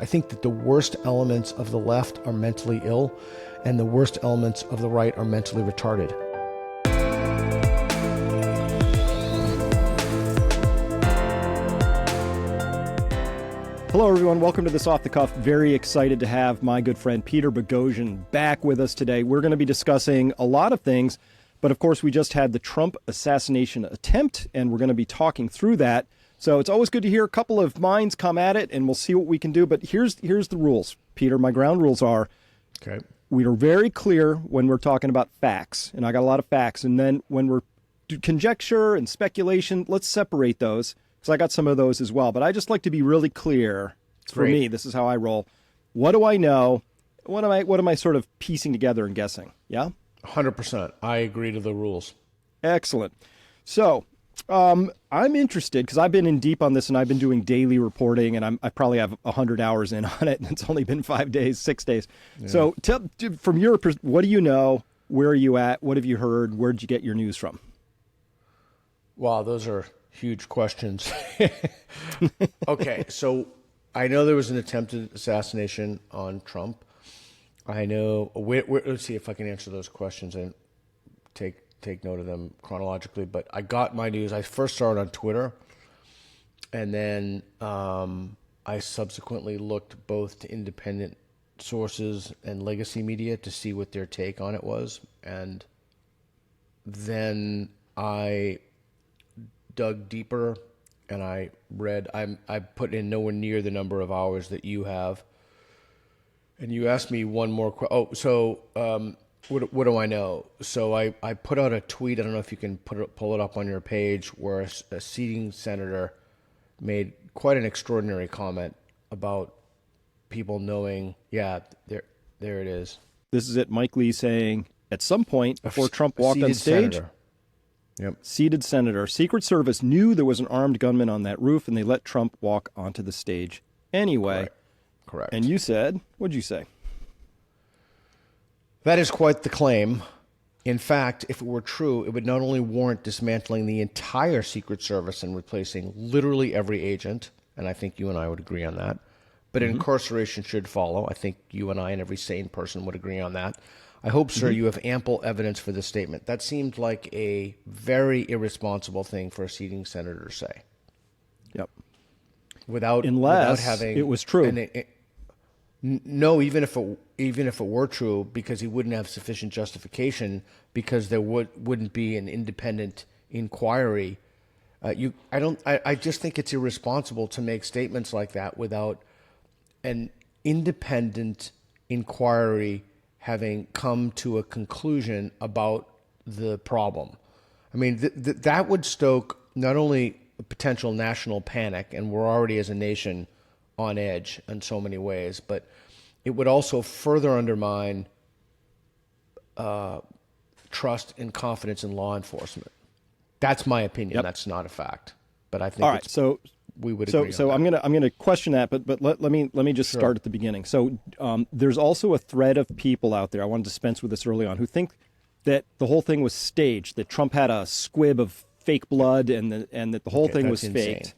I think that the worst elements of the left are mentally ill, and the worst elements of the right are mentally retarded. Hello, everyone. Welcome to this Off the Cuff. Very excited to have my good friend Peter Boghossian back with us today. We're going to be discussing a lot of things, but of course, we just had the Trump assassination attempt, and we're going to be talking through that. So it's always good to hear a couple of minds come at it, and we'll see what we can do. But here's the rules, Peter. My ground rules are, Okay. we are very clear when we're talking about facts, and I got a lot of facts. And then when we're conjecture and speculation, let's separate those, because I got some of those as well. But I just like to be really clear. For me, this is how I roll. What do I know? What am I sort of piecing together and guessing? Yeah? 100%. I agree to the rules. Excellent. So I'm interested because I've been in deep on this, and I've been doing daily reporting, and I probably have 100 hours in on it, and it's only been 5 days, 6 days. Yeah. So from your perspective, what do you know? Where are you at? What have you heard? Where did you get your news from? Wow, those are huge questions. Okay, so I know there was an attempted assassination on Trump. I know. Let's see if I can answer those questions and take note of them chronologically. But I got my news. I first started on Twitter, and then I subsequently looked both to independent sources and legacy media to see what their take on it was, and then I dug deeper. And I read, I put in nowhere near the number of hours that you have. And you asked me one more question. What do I know? So I put out a tweet. I don't know if you can pull it up on your page, where a sitting senator made quite an extraordinary comment about people knowing. Yeah, there it is. This is it. Mike Lee saying, at some point before Trump walked on stage. Senator. Yep. Seated senator. Secret Service knew there was an armed gunman on that roof, and they let Trump walk onto the stage anyway. Correct. And you said, what'd you say? That is quite the claim. In fact, if it were true, it would not only warrant dismantling the entire Secret Service and replacing literally every agent, and I think you and I would agree on that, but incarceration should follow. I think you and I and every sane person would agree on that. I hope, sir, you have ample evidence for this statement. That seemed like a very irresponsible thing for a sitting senator to say. Yep. Without having it was true. No, even if it were true, because he wouldn't have sufficient justification, because there wouldn't be an independent inquiry. I just think it's irresponsible to make statements like that without an independent inquiry having come to a conclusion about the problem. I mean, that would stoke not only a potential national panic, and we're already as a nation on edge in so many ways, but it would also further undermine trust and confidence in law enforcement. That's my opinion. Yep. That's not a fact, but I think. All right, so we would agree. So I'm gonna question that, but let me just start at the beginning. So there's also a thread of people out there. I want to dispense with this early on, who think that the whole thing was staged, that Trump had a squib of fake blood, and that the whole thing was faked.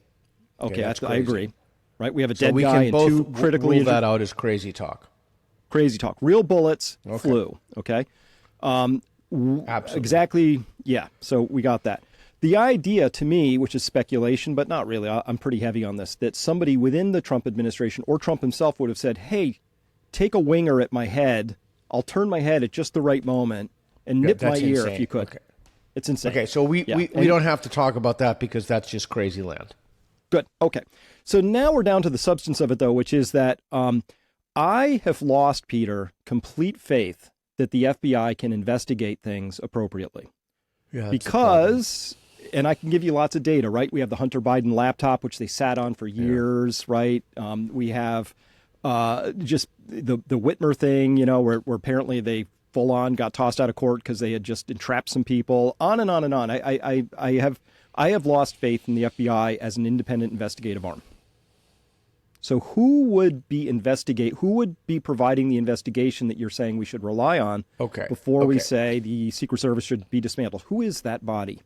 Okay, I agree. Right, we have a dead guy and two critically rule that out as crazy talk. Crazy talk. Real bullets flew. Okay. Absolutely. Exactly. Yeah. So we got that. The idea, to me, which is speculation, but not really, I'm pretty heavy on this, that somebody within the Trump administration or Trump himself would have said, hey, take a winger at my head. I'll turn my head at just the right moment and nip my ear if you could. Okay. It's insane. Okay, so we don't have to talk about that, because that's just crazy land. Good. Okay. So now we're down to the substance of it, though, which is that I have lost, Peter, complete faith that the FBI can investigate things appropriately. Yeah, because... And I can give you lots of data, right? We have the Hunter Biden laptop, which they sat on for years, right? We have just the Whitmer thing, where apparently they full on got tossed out of court because they had just entrapped some people. On and on and on. I have lost faith in the FBI as an independent investigative arm. So who would be providing the investigation that you're saying we should rely on? Before we say the Secret Service should be dismantled? Who is that body?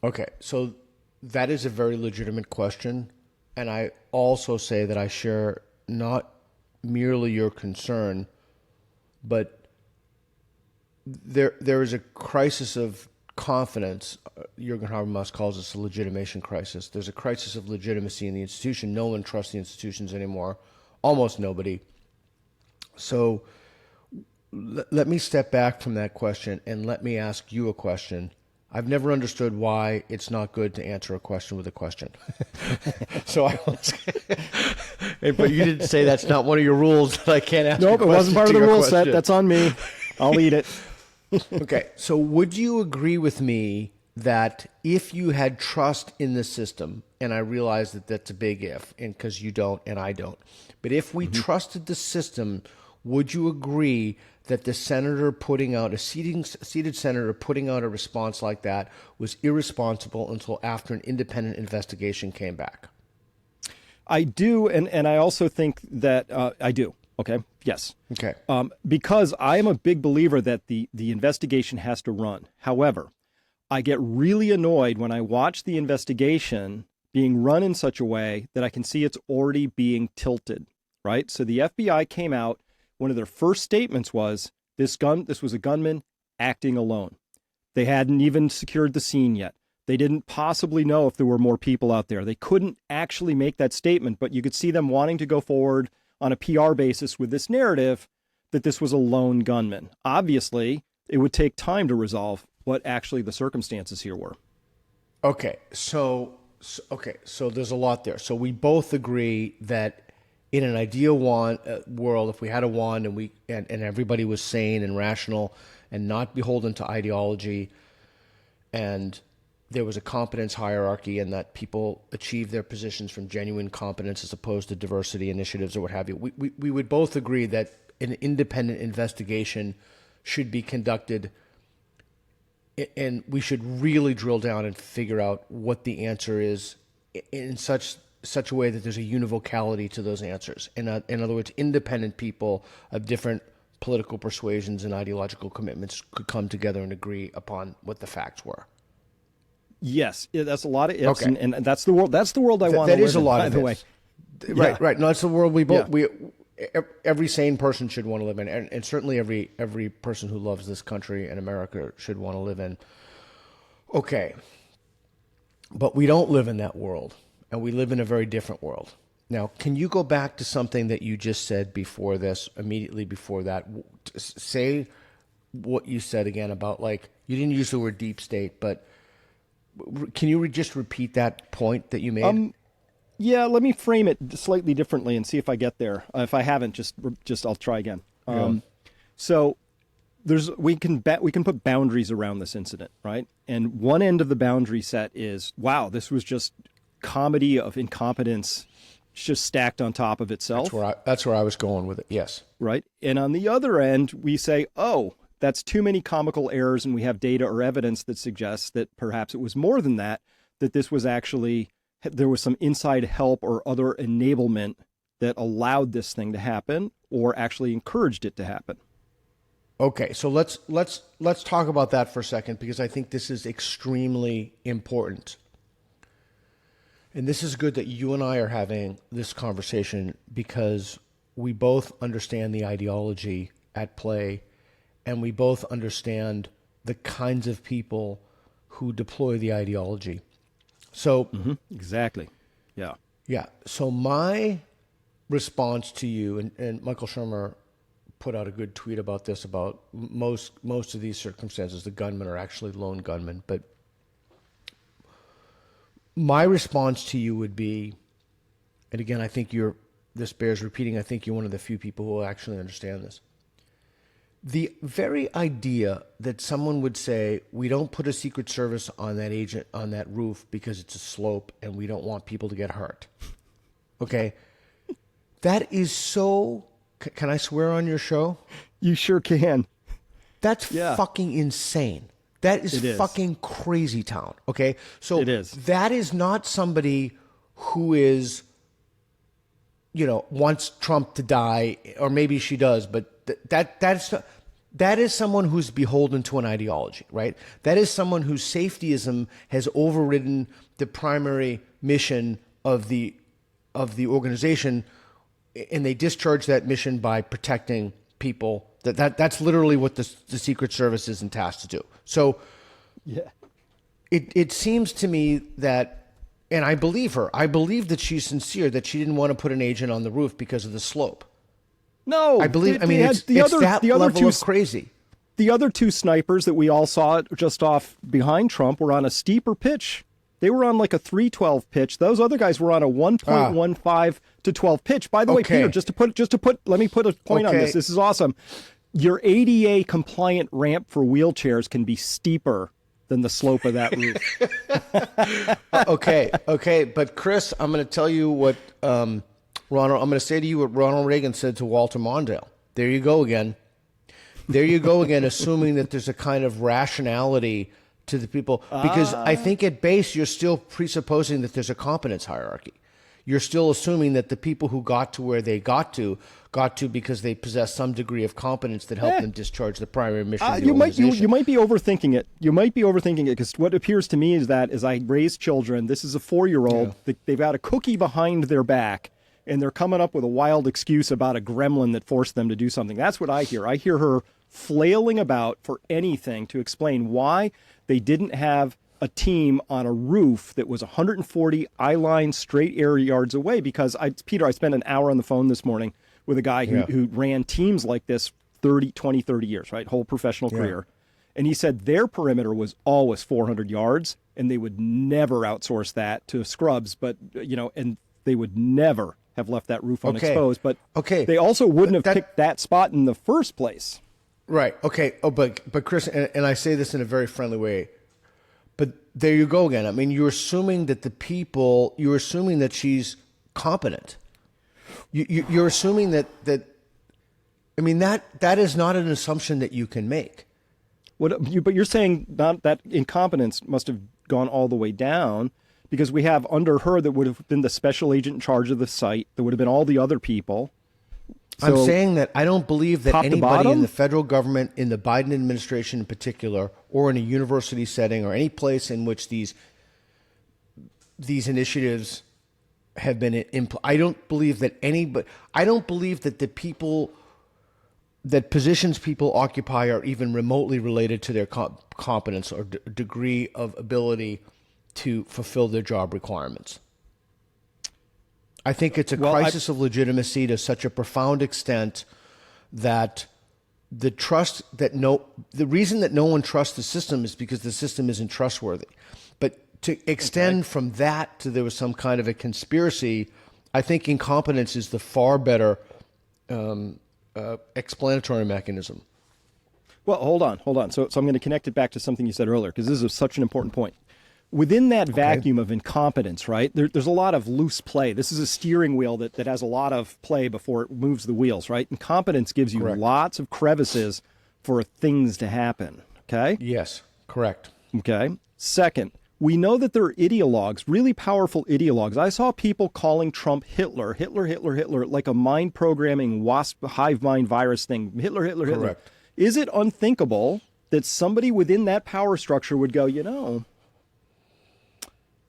Okay, so that is a very legitimate question, and I also say that I share not merely your concern, but there is a crisis of confidence. Jürgen Habermas calls this a legitimation crisis. There's a crisis of legitimacy in the institution. No one trusts the institutions anymore. Almost nobody. So let me step back from that question and let me ask you a question. I've never understood why it's not good to answer a question with a question. So I was, but you didn't say that's not one of your rules, that I can't ask. Nope, it wasn't part of the rule set. That's on me. I'll eat it. Okay, so would you agree with me that if you had trust in the system, and I realize that that's a big if, and because you don't and I don't, but if we trusted the system, would you agree that the senator putting out, a seated senator putting out a response like that was irresponsible until after an independent investigation came back? I do, and I also think that I do. Okay. Yes. Okay. Because I am a big believer that the investigation has to run. However, I get really annoyed when I watch the investigation being run in such a way that I can see it's already being tilted, right? So the FBI came out, one of their first statements was, this was a gunman acting alone. They hadn't even secured the scene yet. They didn't possibly know if there were more people out there. They couldn't actually make that statement, but you could see them wanting to go forward on a PR basis with this narrative that this was a lone gunman. Obviously, it would take time to resolve what actually the circumstances here were. Okay, so there's a lot there. So we both agree that in an ideal world, if we had a wand and everybody was sane and rational and not beholden to ideology, and there was a competence hierarchy, and that people achieve their positions from genuine competence as opposed to diversity initiatives or what have you, we would both agree that an independent investigation should be conducted, and we should really drill down and figure out what the answer is in such a way that there's a univocality to those answers. In other words, independent people of different political persuasions and ideological commitments could come together and agree upon what the facts were. Yes, that's a lot of ifs, okay. and that's the world. That's the world I want to live in. That is a lot by of the way. ifs. Right, right. No, that's the world we both Yeah. every sane person should want to live in, and certainly every person who loves this country and America should want to live in. Okay, but we don't live in that world, and we live in a very different world. Now, can you go back to something that you just said before this, immediately before that? Say what you said again about, like, you didn't use the word deep state, but can you just repeat that point that you made? Yeah, let me frame it slightly differently and see if I get there. If I haven't, just I'll try again. So we can put boundaries around this incident, right? And one end of the boundary set is, wow, this was just comedy of incompetence, just stacked on top of itself. That's where I was going with it. Yes. Right. And on the other end, we say, oh, that's too many comical errors, and we have data or evidence that suggests that perhaps it was more than that, that this was actually, there was some inside help or other enablement that allowed this thing to happen or actually encouraged it to happen. Okay, so let's talk about that for a second, because I think this is extremely important. And this is good that you and I are having this conversation, because we both understand the ideology at play, and we both understand the kinds of people who deploy the ideology. So exactly. Yeah. Yeah. So my response to you, and Michael Shermer put out a good tweet about this, about most of these circumstances, the gunmen are actually lone gunmen. But my response to you would be, and again, I think this bears repeating, I think you're one of the few people who will actually understand this. The very idea that someone would say, we don't put a Secret Service on that agent, on that roof, because it's a slope and we don't want people to get hurt. Okay? That is so... Can I swear on your show? You sure can. That's fucking insane. That is fucking crazy town. Okay? So it is. That is not somebody who is, wants Trump to die, or maybe she does, but that is someone who's beholden to an ideology, right? That is someone whose safetyism has overridden the primary mission of the organization, and they discharge that mission by protecting people. That's literally what the Secret Service isn't tasked to do. So Yeah. it seems to me that, and I believe her. I believe that she's sincere, that she didn't want to put an agent on the roof because of the slope. No, I believe. I mean, it's that level of crazy. The other two snipers that we all saw just off behind Trump were on a steeper pitch. They were on like a 312 pitch. Those other guys were on a 1.15 to 12 pitch. By the way, Peter, let me put a point on this. This is awesome. Your ADA compliant ramp for wheelchairs can be steeper than the slope of that roof. Okay. But Chris, I'm going to tell you what I'm going to say to you what Ronald Reagan said to Walter Mondale. There you go again. Assuming that there's a kind of rationality to the people, because I think at base you're still presupposing that there's a competence hierarchy. You're still assuming that the people who got to where they got to because they possess some degree of competence that helped them discharge the primary mission of the organization. You might be overthinking it. You might be overthinking it, because what appears to me is that as I raise children, this is a 4-year-old, they've got a cookie behind their back, and they're coming up with a wild excuse about a gremlin that forced them to do something. That's what I hear. I hear her flailing about for anything to explain why they didn't have a team on a roof that was 140 eye-line straight air yards away. Because Peter, I spent an hour on the phone this morning with a guy who ran teams like this 30 years, right? Whole professional career. And he said their perimeter was always 400 yards, and they would never outsource that to scrubs, but, and they would never have left that roof unexposed. But they also wouldn't have picked that spot in the first place. Right. Okay. Oh, but Chris, and I say this in a very friendly way, but there you go again. I mean, you're assuming that she's competent. You're assuming that I mean, that is not an assumption that you can make. But you're saying not that incompetence must have gone all the way down, because we have under her that would have been the special agent in charge of the site. There would have been all the other people. So, I'm saying that I don't believe that anybody in the federal government, in the Biden administration in particular, or in a university setting, or any place in which these initiatives have been I don't believe that the people that positions people occupy are even remotely related to their competence or degree of ability to fulfill their job requirements. I think it's a crisis of legitimacy to such a profound extent that the reason that no one trusts the system is because the system isn't trustworthy. But to extend from that to there was some kind of a conspiracy, I think incompetence is the far better explanatory mechanism. Well, hold on. So I'm going to connect it back to something you said earlier, because this is such an important point. Within that vacuum of incompetence, right, there's a lot of loose play. This is a steering wheel that has a lot of play before it moves the wheels, right? Incompetence gives you lots of crevices for things to happen, okay? Yes, correct. Okay. Second, we know that there are ideologues, really powerful ideologues. I saw people calling Trump Hitler, like a mind programming wasp hive mind virus thing. Hitler. Correct. Is it unthinkable that somebody within that power structure would go,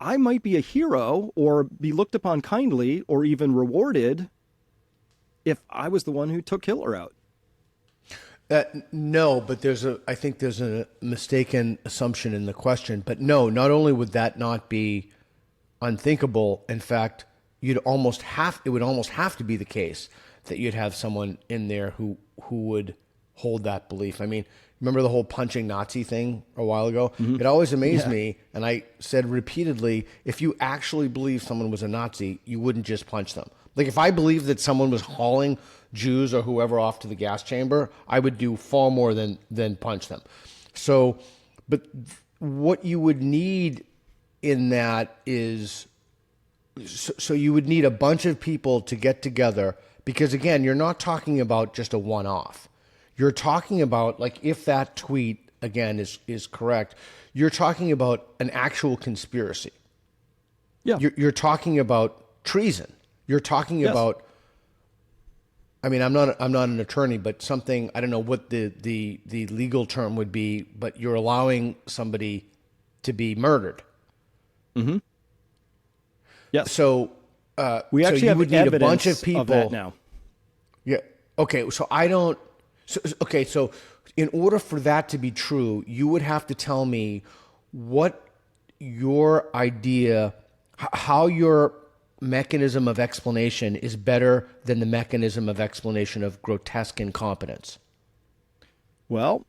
I might be a hero or be looked upon kindly or even rewarded if I was the one who took Hitler out? No, but I think there's a mistaken assumption in the question. But no, not only would that not be unthinkable, in fact, it would almost have to be the case that you'd have someone in there who would hold that belief. I mean, remember the whole punching Nazi thing a while ago? Mm-hmm. It always amazed me, and I said repeatedly, if you actually believed someone was a Nazi, you wouldn't just punch them. Like if I believed that someone was hauling Jews or whoever off to the gas chamber, I would do far more than punch them. So, but what you would need in that is, so you would need a bunch of people to get together, because again, you're not talking about just a one-off. You're talking about, like, if that tweet, again, is correct, you're talking about an actual conspiracy. Yeah. You're talking about treason. You're talking about, I mean, I'm not an attorney, but something, I don't know what the legal term would be, but you're allowing somebody to be murdered. Mm-hmm. Yeah. So We so actually you have would need a evidence bunch of people that now. Yeah. Okay. So I don't. Okay. So in order for that to be true, you would have to tell me what your idea, how your mechanism of explanation is better than the mechanism of explanation of grotesque incompetence. Well,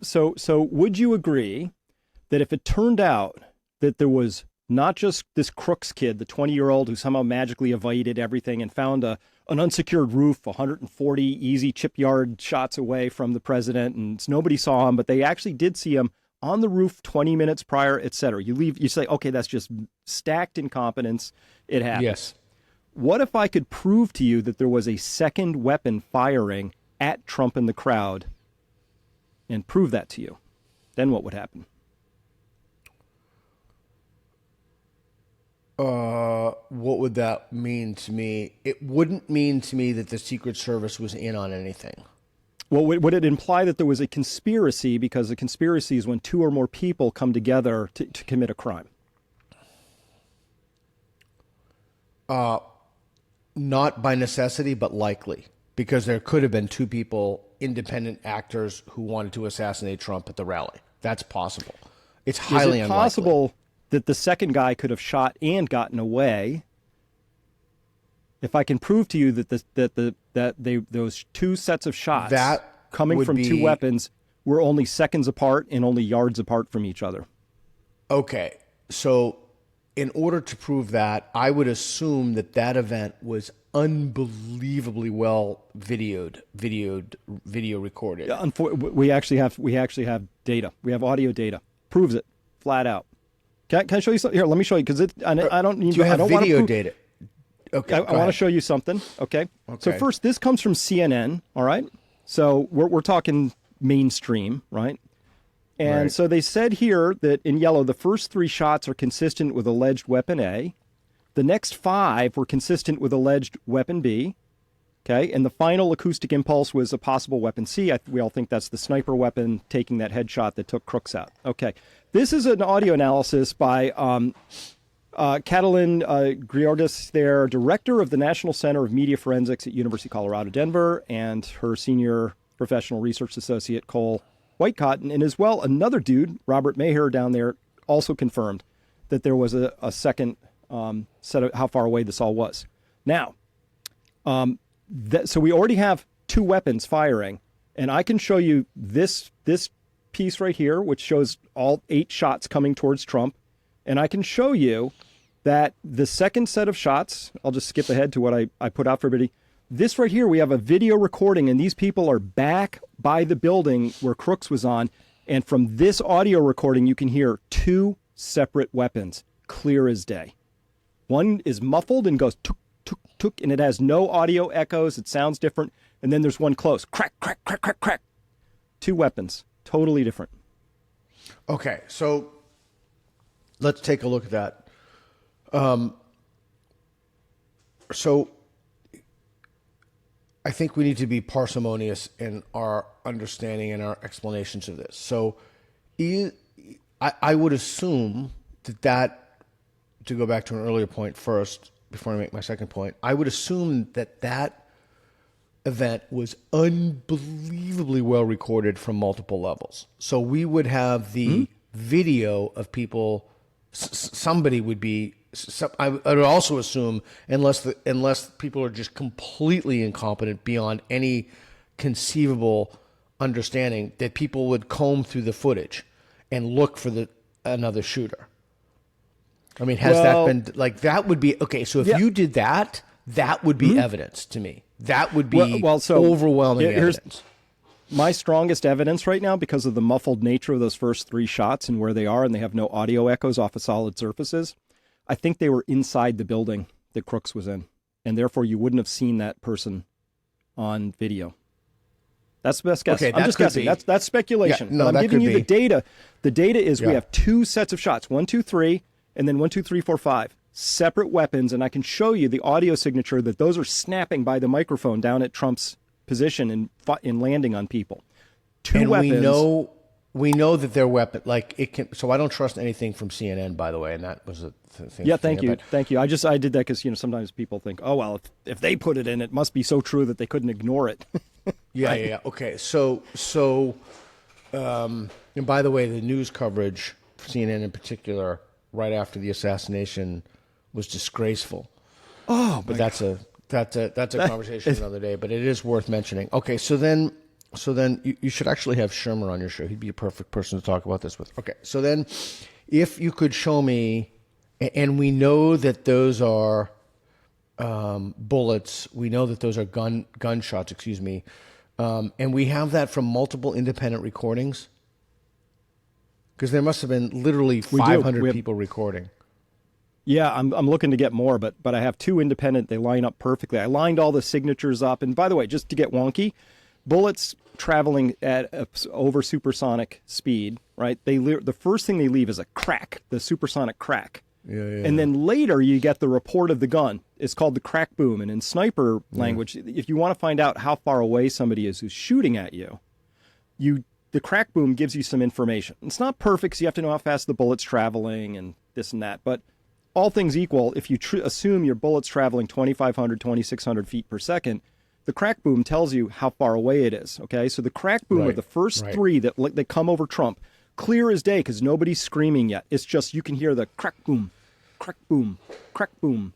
so would you agree that if it turned out that there was not just this Crooks kid, the 20-year-old who somehow magically evaded everything and found an unsecured roof 140 easy chip yard shots away from the president, and nobody saw him, but they actually did see him on the roof 20 minutes prior, et cetera. You say, okay, that's just stacked incompetence. It happens. Yes. What if I could prove to you that there was a second weapon firing at Trump in the crowd and prove that to you? Then what would happen? What would that mean to me? It wouldn't mean to me that the Secret Service was in on anything. Well, would it imply that there was a conspiracy, because a conspiracy is when two or more people come together to commit a crime? Not by necessity, but likely, because there could have been two people, independent actors, who wanted to assassinate Trump at the rally. That's possible. It's highly Is it unlikely. possible that the second guy could have shot and gotten away? If I can prove to you that those two sets of shots That coming would from two be- weapons were only seconds apart and only yards apart from each other. Okay, so in order to prove that, I would assume that that event was unbelievably well video recorded. We actually have data. We have audio data. Proves it flat out. Can I show you something? Here, let me show you, because I don't need. Do you have I don't video wanna data? Okay, I want to show you something. Okay. So Okay. first, this comes from CNN. All right. So we're talking mainstream, right? And Right. so they said here that in yellow, the first three shots are consistent with alleged weapon A. The next five were consistent with alleged weapon B. Okay. And the final acoustic impulse was a possible weapon C. We all think that's the sniper weapon taking that headshot that took Crooks out. Okay. This is an audio analysis by Catalin Griordis, their director of the National Center of Media Forensics at University of Colorado, Denver, and her senior professional research associate, Cole Whitecotton, and as well another dude, Robert Maher, down there, also confirmed that there was a second set of how far away this all was. Now, so we already have two weapons firing, and I can show you this piece right here, which shows all 8 shots coming towards Trump. And I can show you that the second set of shots, I'll just skip ahead to what I put out for everybody. This right here, we have a video recording, and these people are back by the building where Crooks was on. And from this audio recording, you can hear 2 separate weapons, clear as day. One is muffled and goes tuk, tuk, tuk, and it has no audio echoes. It sounds different. And then there's one close, crack, crack, crack, crack, crack. 2 weapons, totally different. Okay, so let's take a look at that. So I think we need to be parsimonious in our understanding and our explanations of this. So I would assume that, to go back to an earlier point first, before I make my second point, I would assume that event was unbelievably well recorded from multiple levels. So we would have the video of people. Somebody would be. I would also assume, unless people are just completely incompetent beyond any conceivable understanding, that people would comb through the footage and look for another shooter. I mean, has that been like that? Would be okay. So if you did that, that would be evidence to me. That would be overwhelming evidence. My strongest evidence right now, because of the muffled nature of those first 3 shots and where they are, and they have no audio echoes off of solid surfaces, I think they were inside the building that Crooks was in, and therefore you wouldn't have seen that person on video. That's the best guess. Okay, I'm just guessing. That's speculation. Yeah, no, but I'm giving you the data. The data is we have 2 sets of shots, 1, 2, 3, and then 1, 2, 3, 4, 5. Separate weapons, and I can show you the audio signature that those are snapping by the microphone down at Trump's position in landing on people. 2 and weapons. we know we know that their weapon, like it can. So I don't trust anything from CNN, by the way, and that was the thing. Yeah, thank you. I did that because sometimes people think, oh well, if they put it in, it must be so true that they couldn't ignore it. Yeah, Right? yeah. Okay, and by the way, the news coverage, CNN in particular, right after the assassination, was disgraceful. Oh, But that's a conversation another day. But it is worth mentioning. Okay, so then you should actually have Shermer on your show. He'd be a perfect person to talk about this with. Okay, so then if you could show me, and we know that those are bullets, we know that those are gunshots. Excuse me, and we have that from multiple independent recordings. Because there must have been literally 500 people recording. Yeah, I'm looking to get more, but I have two independent. They line up perfectly. I lined all the signatures up. And by the way, just to get wonky, bullets traveling at over supersonic speed, right? The first thing they leave is a crack, the supersonic crack. Yeah. And then later you get the report of the gun. It's called the crack boom. And in sniper language, if you want to find out how far away somebody is who's shooting at you, the crack boom gives you some information. It's not perfect, so you have to know how fast the bullet's traveling and this and that. But all things equal, if you assume your bullet's traveling 2,500, 2,600 feet per second, the crack boom tells you how far away it is. Okay, so the crack boom are the first three that come over Trump, clear as day because nobody's screaming yet. It's just you can hear the crack boom, crack boom, crack boom,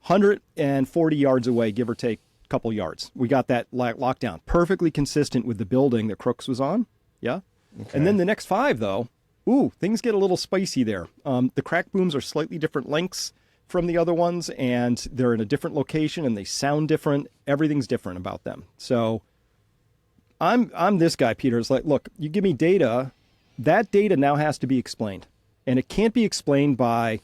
140 yards away, give or take a couple yards. We got that locked down, perfectly consistent with the building that Crooks was on. Yeah. Okay. And then the next 5, though, things get a little spicy there. The crack booms are slightly different lengths from the other ones, and they're in a different location, and they sound different. Everything's different about them. So I'm this guy, Peter. It's like, look, you give me data. That data now has to be explained. And it can't be explained by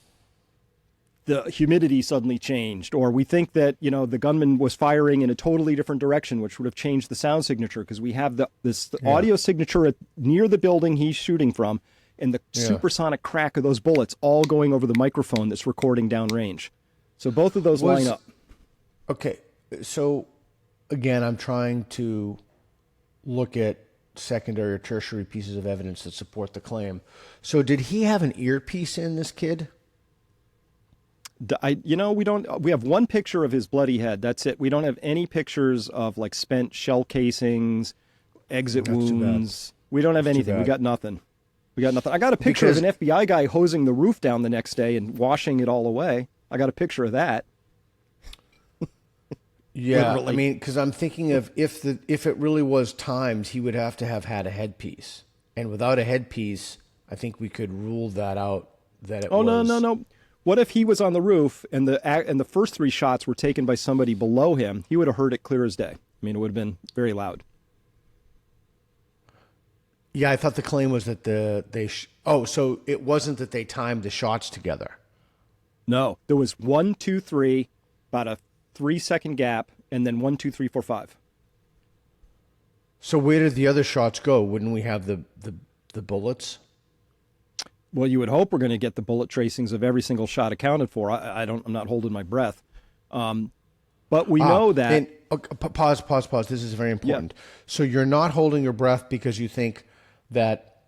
the humidity suddenly changed, or we think that, the gunman was firing in a totally different direction, which would have changed the sound signature because we have this audio signature near the building he's shooting from, and the supersonic crack of those bullets all going over the microphone that's recording downrange. So both of those line up. Okay, so again, I'm trying to look at secondary or tertiary pieces of evidence that support the claim. So did he have an earpiece in, this kid? We have one picture of his bloody head. That's it. We don't have any pictures of like spent shell casings, exit wounds. We don't have anything. We got nothing. I got a picture of an FBI guy hosing the roof down the next day and washing it all away. I got a picture of that. Yeah, literally. I mean, because I'm thinking of if it really was timed, he would have to have had a headpiece, and without a headpiece, I think we could rule that out. That it was. No. What if he was on the roof and the first 3 shots were taken by somebody below him? He would have heard it clear as day. I mean, it would have been very loud. Yeah, I thought the claim was that so it wasn't that they timed the shots together. No, there was 1, 2, 3, about a 3-second gap, and then 1, 2, 3, 4, 5. So where did the other shots go? Wouldn't we have the bullets? Well, you would hope we're going to get the bullet tracings of every single shot accounted for. I'm not holding my breath. But we know that. And, pause. This is very important. Yeah. So you're not holding your breath because you think that,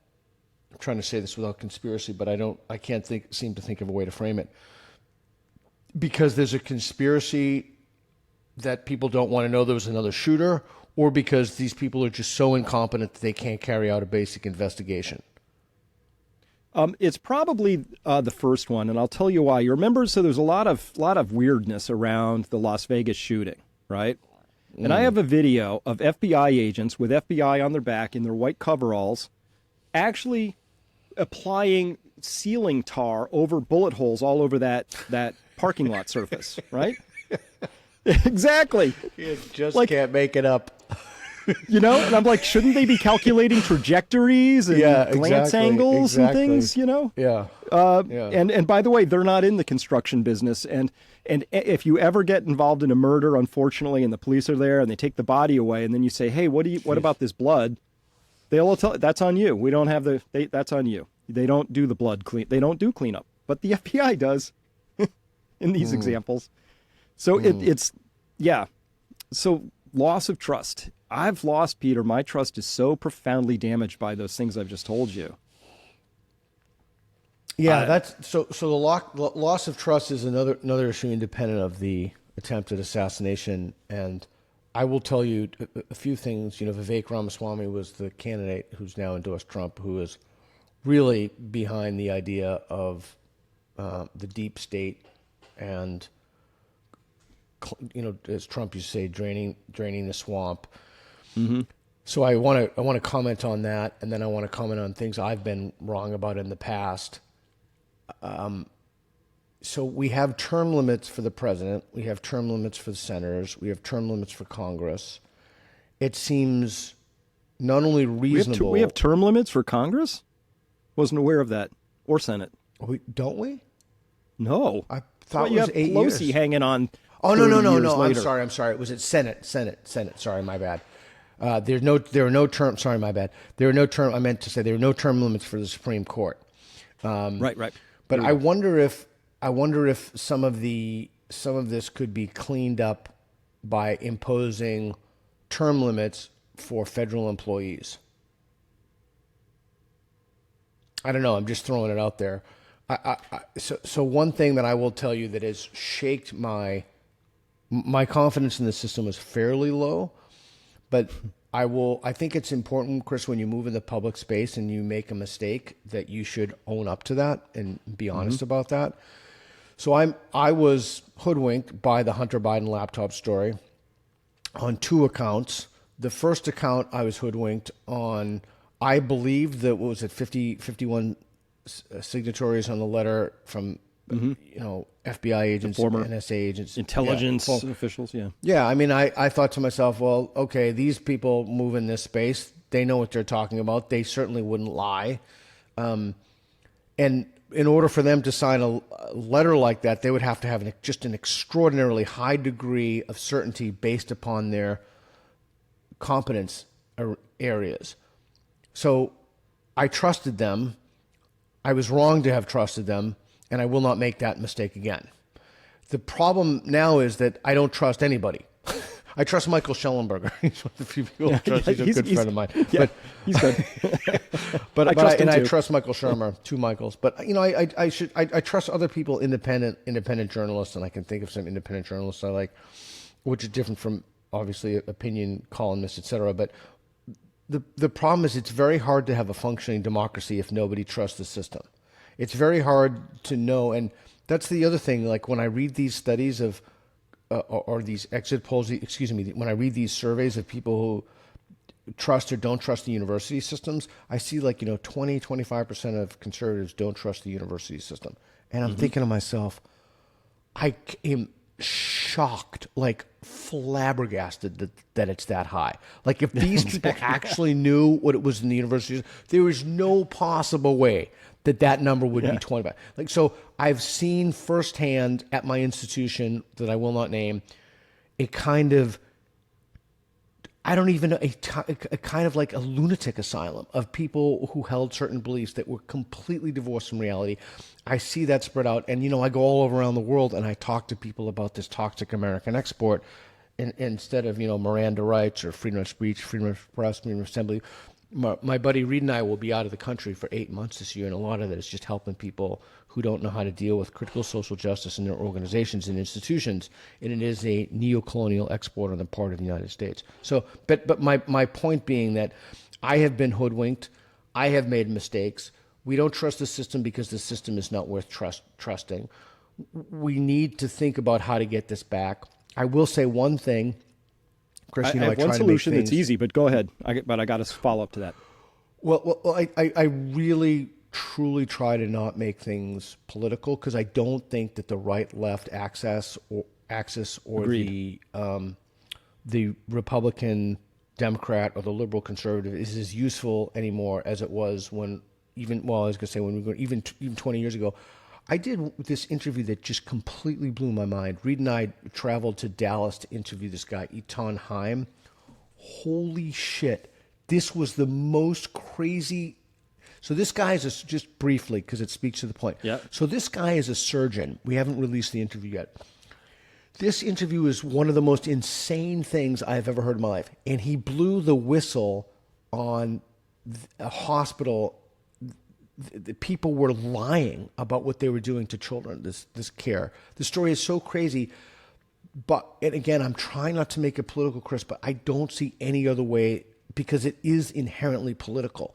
I'm trying to say this without conspiracy, but I can't seem to think of a way to frame it. Because there's a conspiracy that people don't want to know there was another shooter, or because these people are just so incompetent that they can't carry out a basic investigation? It's probably the first one, and I'll tell you why. You remember, so there's a lot of weirdness around the Las Vegas shooting, right? And I have a video of FBI agents with FBI on their back in their white coveralls actually applying ceiling tar over bullet holes all over that parking lot surface, right? Exactly. You just can't make it up. And I'm like, shouldn't they be calculating trajectories and glance angles and things, Yeah. And by the way, they're not in the construction business. And if you ever get involved in a murder, unfortunately, and the police are there and they take the body away, and then you say, hey, what about this blood? They'll tell, that's on you. We don't have that's on you. They don't do the blood they don't do cleanup, but the FBI does in these examples. So it's So loss of trust. I've lost, Peter. My trust is so profoundly damaged by those things I've just told you. Yeah, that's so. So the loss of trust is another issue independent of the attempted assassination. And I will tell you a few things. You know, Vivek Ramaswamy was the candidate who's now endorsed Trump, who is really behind the idea of the deep state and, you know, as Trump used to say, draining the swamp. Mm-hmm. So I want to comment on that, and then I want to comment on things I've been wrong about in the past. So we have term limits for the president. We have term limits for the senators. We have term limits for Congress. It seems not only reasonable. We have term limits for Congress? Wasn't aware of that. Or Senate. Don't we? No. I thought you it was have 8 Pelosi years. hanging on. Oh, no. Later. I'm sorry. It was at Senate. Sorry, my bad. There are no term. Sorry, my bad. There are no term. I meant to say there are no term limits for the Supreme Court. Right. But I wonder if some of this could be cleaned up by imposing term limits for federal employees. I don't know. I'm just throwing it out there. So one thing that I will tell you that has shaked my confidence in the system is fairly low, but I think it's important, Chris, when you move in the public space and you make a mistake, that you should own up to that and be honest about that. So I was hoodwinked by the Hunter Biden laptop story on two accounts. The first account I was hoodwinked on, I believed that, what was it, 51 signatories on the letter from FBI agents, former NSA agents, intelligence officials. Yeah, I mean, I thought to myself, well, okay, these people move in this space. They know what they're talking about. They certainly wouldn't lie. And in order for them to sign a letter like that, they would have to have just an extraordinarily high degree of certainty based upon their competence areas. So I trusted them. I was wrong to have trusted them, and I will not make that mistake again. The problem now is that I don't trust anybody. I trust Michael Schellenberger. He's one of the few people I trust. He's a good friend of mine. Yeah, he's good. I trust Michael Shermer, two Michaels. But I trust other people, independent journalists, and I can think of some independent journalists I like, which is different from obviously opinion columnists, etc. But the problem is it's very hard to have a functioning democracy if nobody trusts the system. It's very hard to know, and that's the other thing. Like when I read these studies of, or these exit polls, when I read these surveys of people who trust or don't trust the university systems, I see 20, 25% of conservatives don't trust the university system. And I'm thinking to myself, I am shocked, flabbergasted that it's that high. Like if these people actually knew what it was in the universities, there is no possible way that number would be 25. So I've seen firsthand at my institution that I will not name, a kind of, I don't even know, a kind of like a lunatic asylum of people who held certain beliefs that were completely divorced from reality. I see that spread out. And, I go all over around the world and I talk to people about this toxic American export instead of, Miranda rights or freedom of speech, freedom of press, freedom of assembly. My buddy Reed and I will be out of the country for 8 months this year, and a lot of it is just helping people who don't know how to deal with critical social justice in their organizations and institutions, and it is a neo-colonial export on the part of the United States. So, but my point being that I have been hoodwinked, I have made mistakes. We don't trust the system because the system is not worth trusting. We need to think about how to get this back. I will say one thing. Chris, I have one solution that's easy, but go ahead. I got to follow up to that. Well, I really, truly try to not make things political because I don't think that the right-left axis or the Republican Democrat or the liberal conservative is as useful anymore as it was when we were even 20 years ago. I did this interview that just completely blew my mind. Reed and I traveled to Dallas to interview this guy, Etan Haim. Holy shit. This was the most crazy. So this guy is just briefly, because it speaks to the point. Yeah. So this guy is a surgeon. We haven't released the interview yet. This interview is one of the most insane things I've ever heard in my life. And he blew the whistle on a hospital. The people were lying about what they were doing to children, this care. The story is so crazy. But, and again, I'm trying not to make it political, Chris, but I don't see any other way, because it is inherently political.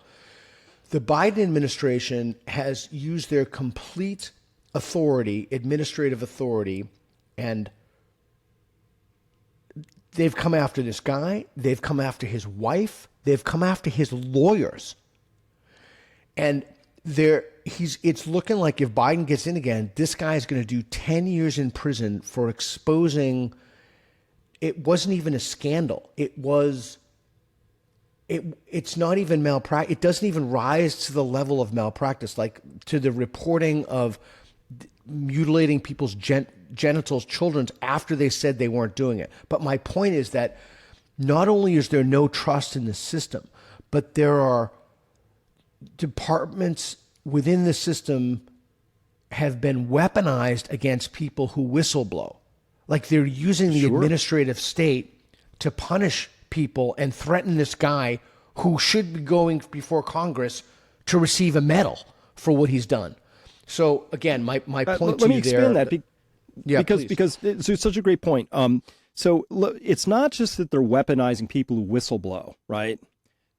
The Biden administration has used their complete authority, administrative authority, and they've come after this guy. They've come after his wife. They've come after his lawyers. And it's looking like if Biden gets in again, this guy is going to do 10 years in prison for exposing. It wasn't even a scandal. It's not even malpractice. It doesn't even rise to the level of malpractice, like to the reporting of mutilating people's genitals, children's, after they said they weren't doing it. But my point is that not only is there no trust in the system, but there are departments within the system have been weaponized against people who whistleblow. Like they're using the administrative state to punish people and threaten this guy who should be going before Congress to receive a medal for what he's done. So again, my point to you there. Let me expand that please. because it's such a great point. So it's not just that they're weaponizing people who whistleblow, right?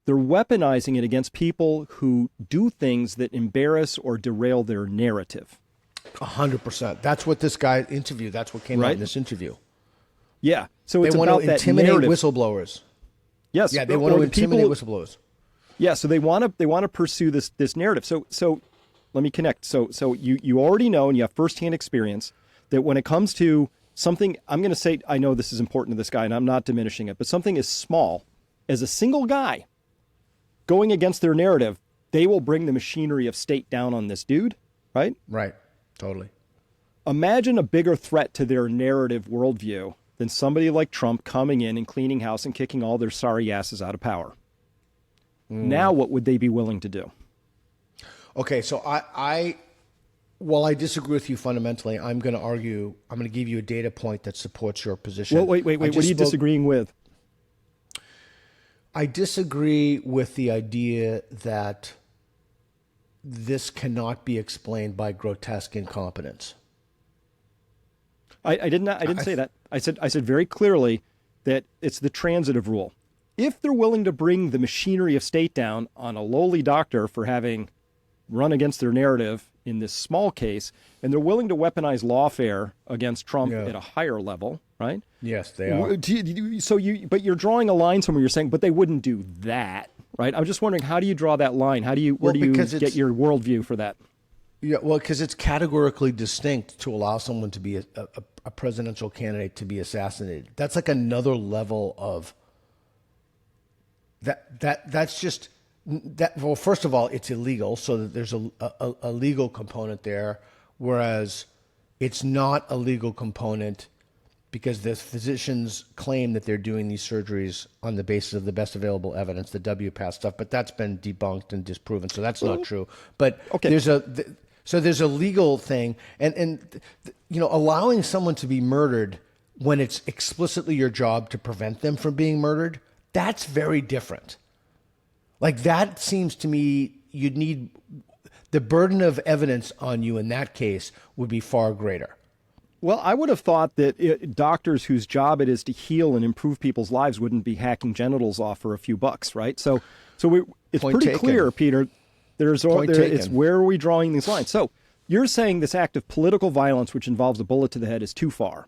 They're weaponizing it against people who do things that embarrass or derail their narrative. 100%. That's what this guy interviewed. That's what came out in this interview. Yeah. So they it's want about to that intimidate narrative. whistleblowers. Yes. Yeah, they want to intimidate whistleblowers. Yeah. So they want to pursue this narrative. So let me connect. So you already know, and you have firsthand experience, that when it comes to something, I'm going to say, I know this is important to this guy, and I'm not diminishing it, but something as small as a single guy going against their narrative, they will bring the machinery of state down on this dude, right? Right. Totally. Imagine a bigger threat to their narrative worldview than somebody like Trump coming in and cleaning house and kicking all their sorry asses out of power. Now, what would they be willing to do? Okay, so while I disagree with you fundamentally, I'm going to give you a data point that supports your position. Well, wait. What are you disagreeing with? I disagree with the idea that this cannot be explained by grotesque incompetence. I didn't say that. I said very clearly that it's the transitive rule. If they're willing to bring the machinery of state down on a lowly doctor for having run against their narrative in this small case, and they're willing to weaponize lawfare against Trump at a higher level, right? Yes, they are. But you're drawing a line somewhere. You're saying, but they wouldn't do that, right? I'm just wondering, how do you draw that line? Where do you get your worldview for that? Yeah, well, because it's categorically distinct to allow someone to be a presidential candidate to be assassinated. That's like another level of that's just that. Well, first of all, it's illegal, so that there's a legal component there, whereas it's not a legal component because the physicians claim that they're doing these surgeries on the basis of the best available evidence, the WPATH stuff, but that's been debunked and disproven, so that's not true. But okay. there's a legal thing, and allowing someone to be murdered when it's explicitly your job to prevent them from being murdered, that's very different. Like, that seems to me you'd need the burden of evidence on you in that case would be far greater. Well, I would have thought that doctors whose job it is to heal and improve people's lives wouldn't be hacking genitals off for a few bucks, right? So it's Point pretty taken. Clear, Peter. It's where are we drawing these lines? So you're saying this act of political violence, which involves a bullet to the head, is too far.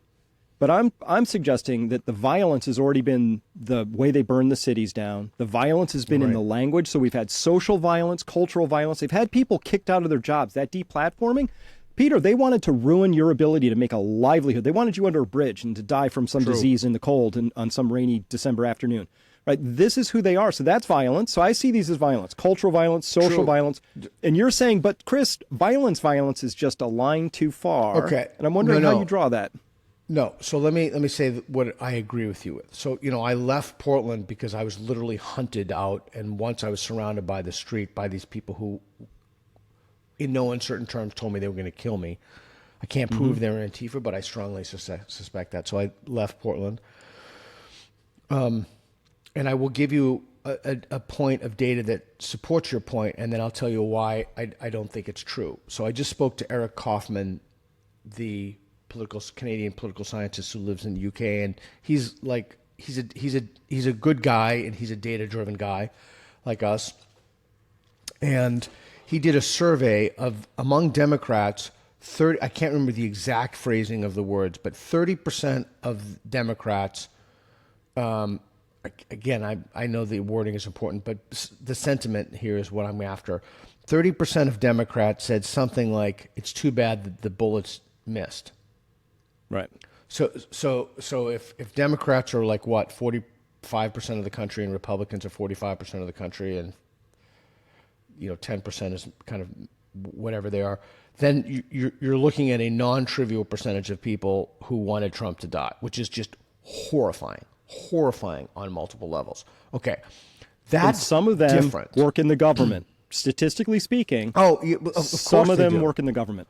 But I'm suggesting that the violence has already been the way they burn the cities down. The violence has been in the language. So we've had social violence, cultural violence. They've had people kicked out of their jobs. That deplatforming, Peter, they wanted to ruin your ability to make a livelihood. They wanted you under a bridge and to die from some disease in the cold on some rainy December afternoon. Right? This is who they are. So that's violence. So I see these as violence, cultural violence, social violence. And you're saying, but Chris, violence is just a line too far. Okay. And I'm wondering how you draw that. No. So let me say what I agree with you with. So, I left Portland because I was literally hunted out. And once I was surrounded by the street by these people who, in no uncertain terms, told me they were going to kill me. I can't prove they're Antifa, but I strongly suspect that. So I left Portland. And I will give you a point of data that supports your point, and then I'll tell you why I don't think it's true. So I just spoke to Eric Kaufman, the Canadian political scientist who lives in the UK, and he's a good guy, and he's a data-driven guy like us. And he did a survey of among Democrats. I can't remember the exact phrasing of the words, but 30% of Democrats. Again, I know the wording is important, but the sentiment here is what I'm after. 30% of Democrats said something like, "It's too bad that the bullets missed." Right. So if Democrats are like what 45% of the country and Republicans are 45% of the country, and 10% is kind of whatever they are, then you're looking at a non-trivial percentage of people who wanted Trump to die, which is just horrifying on multiple levels. Okay, that's and some of them different. Work in the government. Statistically speaking, some of them work in the government.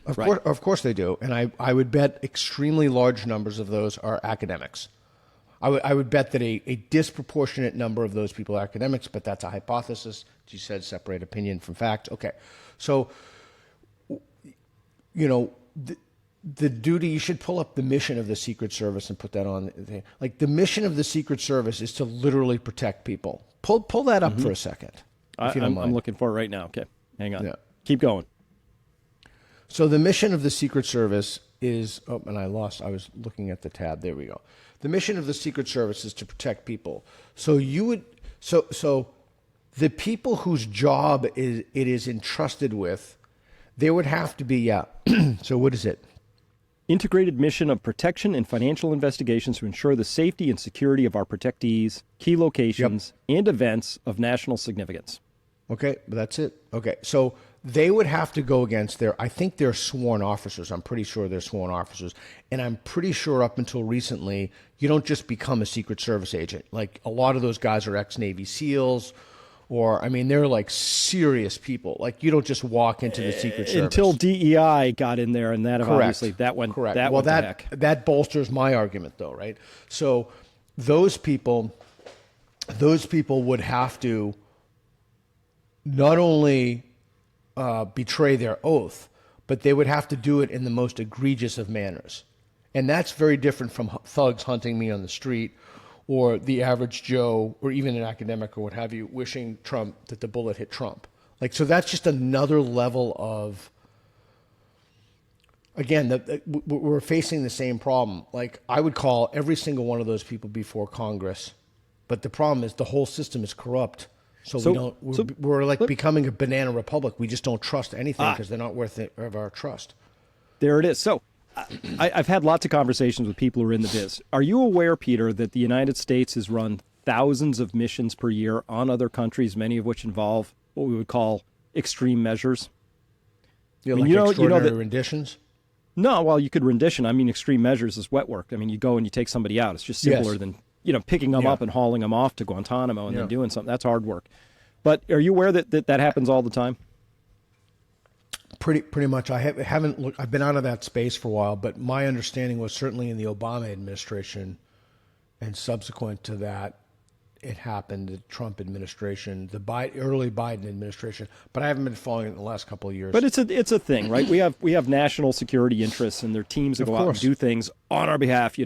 Of course they do, and I would bet extremely large numbers of those are academics. I would bet that a disproportionate number of those people are academics, but that's a hypothesis. As you said, separate opinion from fact. Okay, so the duty, you should pull up the mission of the Secret Service and put that on. Like, the mission of the Secret Service is to literally protect people. Pull that up for a second, if you don't mind. I'm looking for it right now. Okay, hang on. Yeah. Keep going. So the mission of the Secret Service is, I was looking at the tab. There we go. The mission of the Secret Service is to protect people. So the people whose job it is entrusted with, there would have to be, so what is it? Integrated mission of protection and financial investigations to ensure the safety and security of our protectees, key locations, and events of national significance. Okay, but that's it. Okay, so they would have to go against I think they're sworn officers. I'm pretty sure they're sworn officers. And I'm pretty sure up until recently, you don't just become a Secret Service agent. Like, a lot of those guys are ex-Navy SEALs, they're like serious people. Like, you don't just walk into the Secret Service. Until DEI got in there, and that obviously, that went, Correct. that went to heck. That bolsters my argument, though, right? So those people would have to not only betray their oath, but they would have to do it in the most egregious of manners. And that's very different from thugs hunting me on the street, or the average Joe, or even an academic or what have you, wishing that the bullet hit Trump. Like, so that's just another level of, again, we're facing the same problem. Like, I would call every single one of those people before Congress, but the problem is the whole system is corrupt. We're becoming a banana republic. We just don't trust anything because they're not worth it of our trust. There it is. So I've had lots of conversations with people who are in the biz. Are you aware, Peter, that the United States has run thousands of missions per year on other countries, many of which involve what we would call extreme measures? Extraordinary renditions? No, well, you could rendition. I mean, extreme measures is wet work. I mean, you go and you take somebody out. It's just simpler than picking them up and hauling them off to Guantanamo and then doing something. That's hard work. But are you aware that happens all the time? Pretty much. I haven't looked. I've been out of that space for a while, but my understanding was certainly in the Obama administration, and subsequent to that, it happened. The Trump administration, the early Biden administration, but I haven't been following it in the last couple of years. But it's a thing, right? We have national security interests, and their teams that go out and do things on our behalf.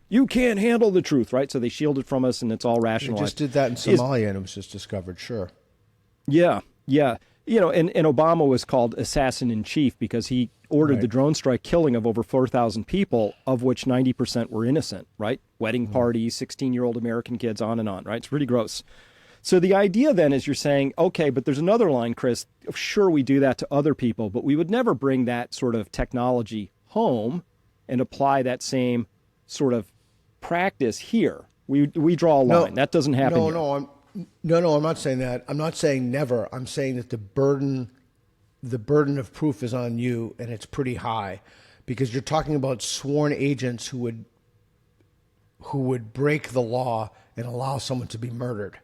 You can't handle the truth, right? So they shield it from us, and it's all rationalized. They just did that in Somalia, and it was just discovered. Sure. Yeah. And Obama was called assassin-in-chief because he ordered the drone strike killing of over 4,000 people, of which 90% were innocent, right? Wedding parties, 16-year-old American kids, on and on, right? It's pretty gross. So the idea then is you're saying, okay, but there's another line, Chris. Sure, we do that to other people, but we would never bring that sort of technology home and apply that same sort of practice here. We draw a line. That doesn't happen here. No, I'm not saying that. I'm not saying never. I'm saying that the burden of proof is on you, and it's pretty high, because you're talking about sworn agents who would break the law and allow someone to be murdered.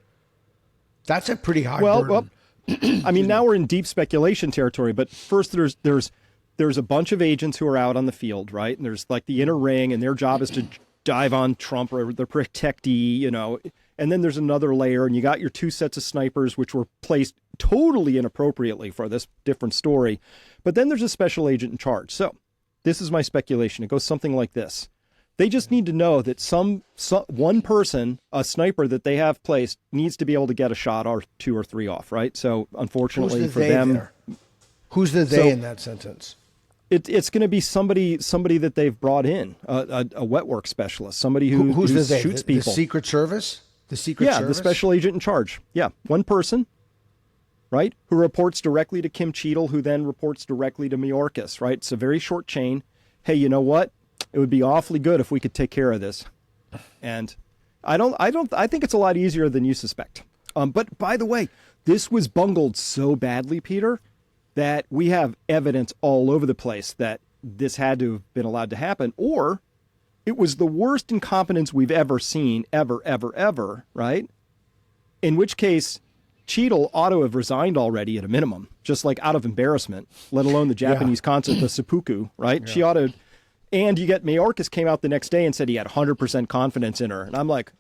That's a pretty high burden. Well, I mean, now we're in deep speculation territory, but first there's there's a bunch of agents who are out on the field, right? And there's like the inner ring, and their job is to dive on Trump or the protectee, you know. And then there's another layer, and you got your two sets of snipers, which were placed totally inappropriately for this different story. But then there's a special agent in charge. So this is my speculation. It goes something like this. They just need to know that one person, a sniper that they have placed, needs to be able to get a shot or two or three off, right? So unfortunately for them, there? Who's the they in that sentence? It's going to be somebody that they've brought in, a wet work specialist, somebody who shoots people. The Secret Service? The Secret Service? Yeah, the special agent in charge. Yeah, one person, right, who reports directly to Kim Cheadle, who then reports directly to Mayorkas, right? It's a very short chain. Hey, you know what? It would be awfully good if we could take care of this. And I think it's a lot easier than you suspect. But by the way, this was bungled so badly, Peter, that we have evidence all over the place that this had to have been allowed to happen, or it was the worst incompetence we've ever seen, ever, right? In which case, Cheadle ought to have resigned already at a minimum, just like out of embarrassment, let alone the Japanese concept of seppuku, right? Yeah. She ought to. And you get Mayorkas came out the next day and said he had 100% confidence in her. And I'm like,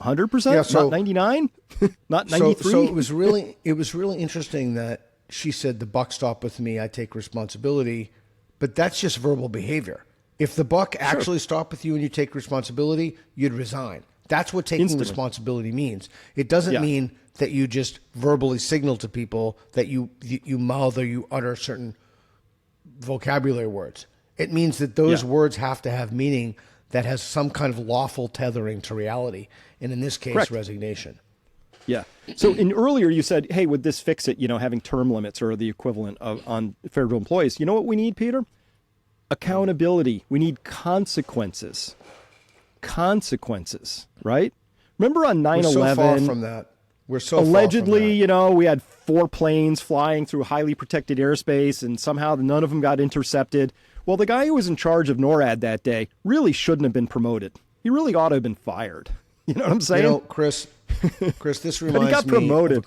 100%? Yeah, so, not 99? Not 93? So it was really interesting that she said, the buck stopped with me, I take responsibility. But that's just verbal behavior. If the buck actually stopped with you and you take responsibility, you'd resign. That's what taking responsibility means. It doesn't mean that you just verbally signal to people that you mouth or you utter certain vocabulary words. It means that those words have to have meaning that has some kind of lawful tethering to reality. And in this case, resignation. Yeah. So earlier you said, hey, would this fix it, having term limits or the equivalent on federal employees? You know what we need, Peter? Accountability. We need consequences. Consequences, right? Remember on 9/11? We're so far from that. We're so allegedly, far from that. We had 4 planes flying through highly protected airspace, and somehow none of them got intercepted. Well, the guy who was in charge of NORAD that day really shouldn't have been promoted. He really ought to have been fired. You know what I'm saying? Chris, this reminds me. He got promoted.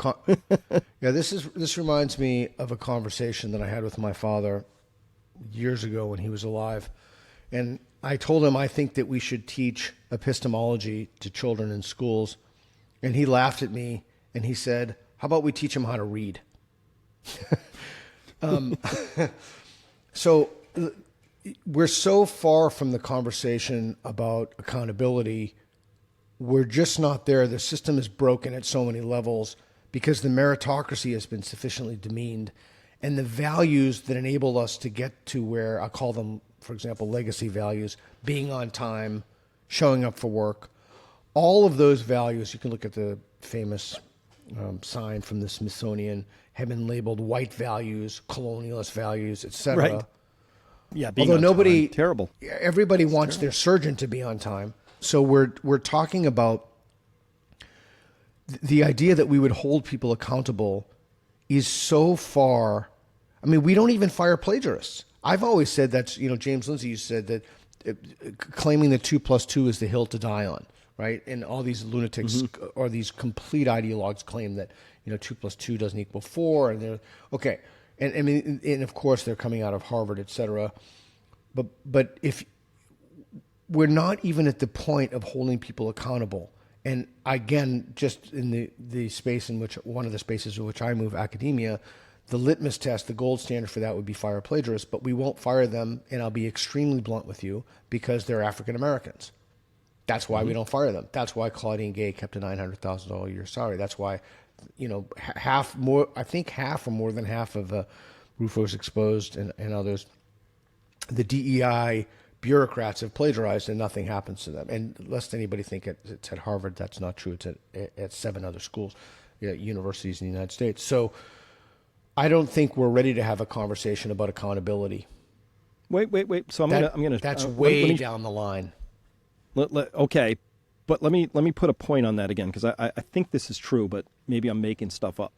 This reminds me of a conversation that I had with my father years ago when he was alive. And I told him I think that we should teach epistemology to children in schools. And he laughed at me and he said, how about we teach them how to read? So we're so far from the conversation about accountability. We're just not there. The system is broken at so many levels because the meritocracy has been sufficiently demeaned. And the values that enable us to get to where I call them, for example, legacy values, being on time, showing up for work, all of those values, you can look at the famous sign from the Smithsonian, have been labeled white values, colonialist values, etc. Right. Yeah, although nobody, terrible. Everybody wants their surgeon to be on time. So we're talking about the idea that we would hold people accountable is so far. I mean, we don't even fire plagiarists. I've always said that's, James Lindsay said that claiming that 2 + 2 is the hill to die on, right? And all these lunatics or these complete ideologues claim that, 2 + 2 doesn't equal 4. And they're okay. And I mean, and of course they're coming out of Harvard, et cetera. But if we're not even at the point of holding people accountable, and again, just in the space in which, one of the spaces in which I move, academia, the litmus test, the gold standard for that would be fire plagiarists, but we won't fire them, and I'll be extremely blunt with you, because they're African Americans. That's why we don't fire them. That's why Claudine Gay kept a $900,000 a year salary. That's why, half or more than half of Rufus Exposed and others, the DEI bureaucrats have plagiarized and nothing happens to them. And lest anybody think it's at Harvard, that's not true. It's at 7 other schools, universities in the United States. So I don't think we're ready to have a conversation about accountability. Wait. So I'm gonna. That's way down the line. Okay, but let me put a point on that again, because I think this is true, but maybe I'm making stuff up.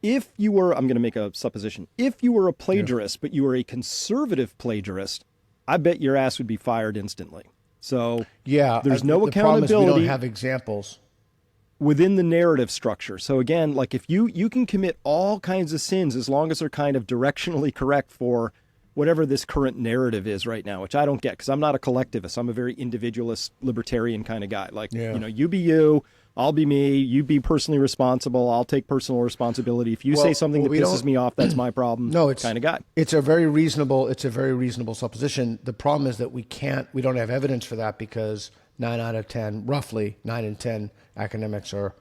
If you were, I'm going to make a supposition. If you were a plagiarist, but you were a conservative plagiarist, I bet your ass would be fired instantly. So there's no accountability. The problem is we don't have examples within the narrative structure. So again, like if you can commit all kinds of sins as long as they're kind of directionally correct for whatever this current narrative is right now, which I don't get because I'm not a collectivist. I'm a very individualist, libertarian kind of guy. Like, you be you, I'll be me, you be personally responsible, I'll take personal responsibility. If you say something that pisses me off, that's my problem. No, it's kind of guy. It's a very reasonable supposition. The problem is that we don't have evidence for that because 9 out of 10, roughly 9 in 10 academics are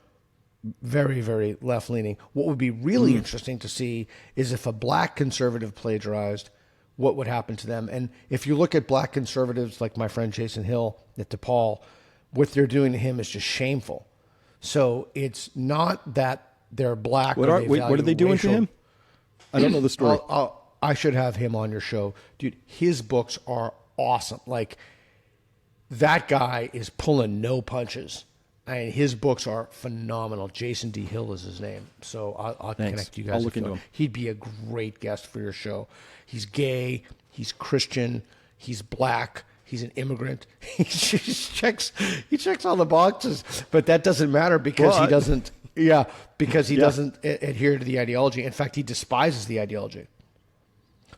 very, very left-leaning. What would be really interesting to see is if a black conservative plagiarized, what would happen to them. And if you look at black conservatives like my friend Jason Hill at DePaul, what they're doing to him is just shameful. So it's not that they're black. What are they doing to him? I don't know the story. I should have him on your show. Dude, his books are awesome. Like, that guy is pulling no punches. And his books are phenomenal. Jason D. Hill is his name. So I'll connect you guys. I'll look into him. He'd be a great guest for your show. He's gay. He's Christian. He's black. He's an immigrant. He checks all the boxes. But that doesn't matter because he doesn't. Yeah, because he doesn't adhere to the ideology. In fact, he despises the ideology.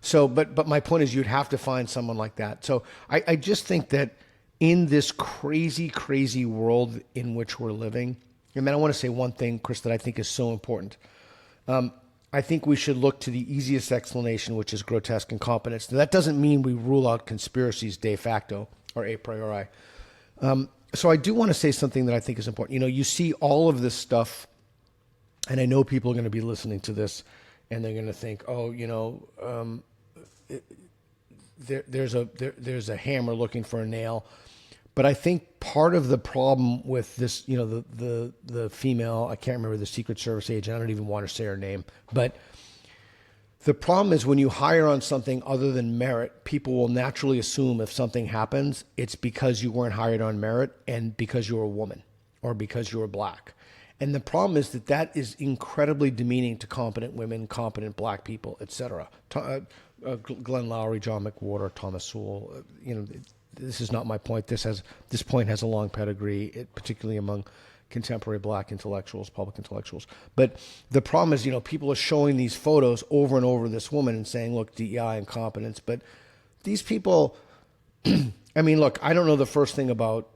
So, but my point is, you'd have to find someone like that. So I just think that in this crazy, crazy world in which we're living, and then I want to say one thing, Chris, that I think is so important. I think we should look to the easiest explanation, which is grotesque incompetence. Now, that doesn't mean we rule out conspiracies de facto or a priori. So I do want to say something that I think is important. You see all of this stuff, and I know people are going to be listening to this, and they're going to think, there's a hammer looking for a nail. But I think part of the problem with this, the female, I can't remember the Secret Service agent, I don't even want to say her name, but the problem is when you hire on something other than merit, people will naturally assume if something happens, it's because you weren't hired on merit and because you're a woman or because you're black. And the problem is that is incredibly demeaning to competent women, competent black people, etc. Glenn Lowry, John McWhorter, Thomas Sewell, this is not my point. This point has a long pedigree, particularly among contemporary black intellectuals, public intellectuals. But the problem is, people are showing these photos over and over of this woman and saying, look, DEI, incompetence. But these people, I mean, look, I don't know the first thing about,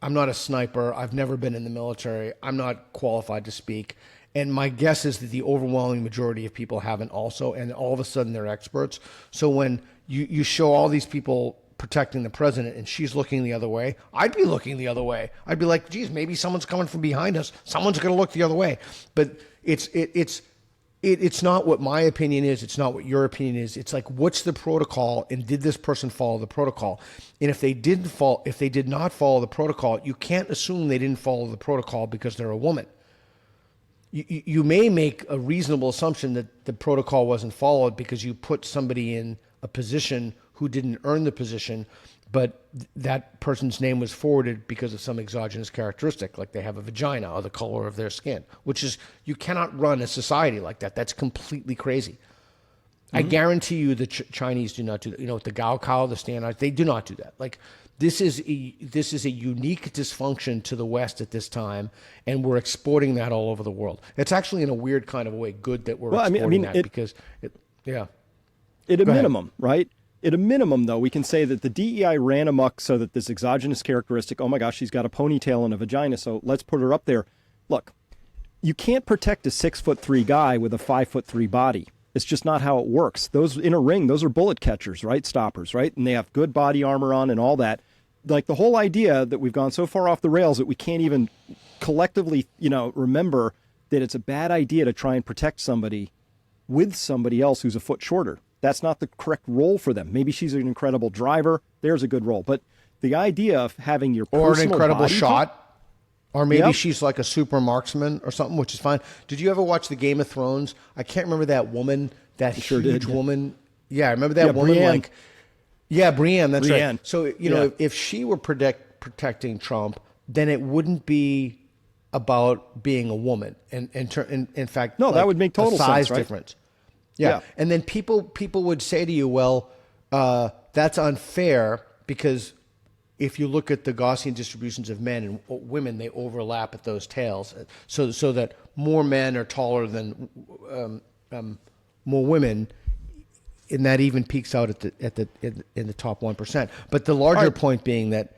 I'm not a sniper. I've never been in the military. I'm not qualified to speak. And my guess is that the overwhelming majority of people haven't also, and all of a sudden they're experts. So when you show all these people protecting the president and she's looking the other way, I'd be looking the other way. I'd be like, geez, maybe someone's coming from behind us. Someone's going to look the other way. But it's not what my opinion is. It's not what your opinion is. It's like, what's the protocol, and did this person follow the protocol? And if they did not follow the protocol, you can't assume they didn't follow the protocol because they're a woman. You may make a reasonable assumption that the protocol wasn't followed because you put somebody in a position who didn't earn the position, but that person's name was forwarded because of some exogenous characteristic, like they have a vagina or the color of their skin, which is, you cannot run a society like that. That's completely crazy. Mm-hmm. I guarantee you the Chinese do not do that. With the Gaokao, the standards, they do not do that. Like, this is a unique dysfunction to the West at this time, and we're exporting that all over the world. It's actually, in a weird kind of a way, good that we're exporting that because, at a minimum, right? At a minimum, though, we can say that the DEI ran amok so that this exogenous characteristic, oh my gosh, she's got a ponytail and a vagina, so let's put her up there. Look, you can't protect a 6'3" guy with a 5'3" body. It's just not how it works. Those in a ring, those are bullet catchers, right? Stoppers, right? And they have good body armor on and all that. Like, the whole idea that we've gone so far off the rails that we can't even collectively, remember that it's a bad idea to try and protect somebody with somebody else who's a foot shorter. That's not the correct role for them. Maybe she's an incredible driver. There's a good role. But the idea of having your personal or an incredible body shot, or maybe she's like a super marksman or something, which is fine. Did you ever watch the Game of Thrones? I can't remember that woman, that huge woman. Yeah, I remember that woman. Brienne. Brienne. That's right. So if she were protecting Trump, then it wouldn't be about being a woman. And in fact, no, that would make total size sense, right? difference. Yeah. And then people would say to you, well, that's unfair because if you look at the Gaussian distributions of men and women, they overlap at those tails. So that more men are taller than more women. and that even peaks out in the top 1%. But the larger point being that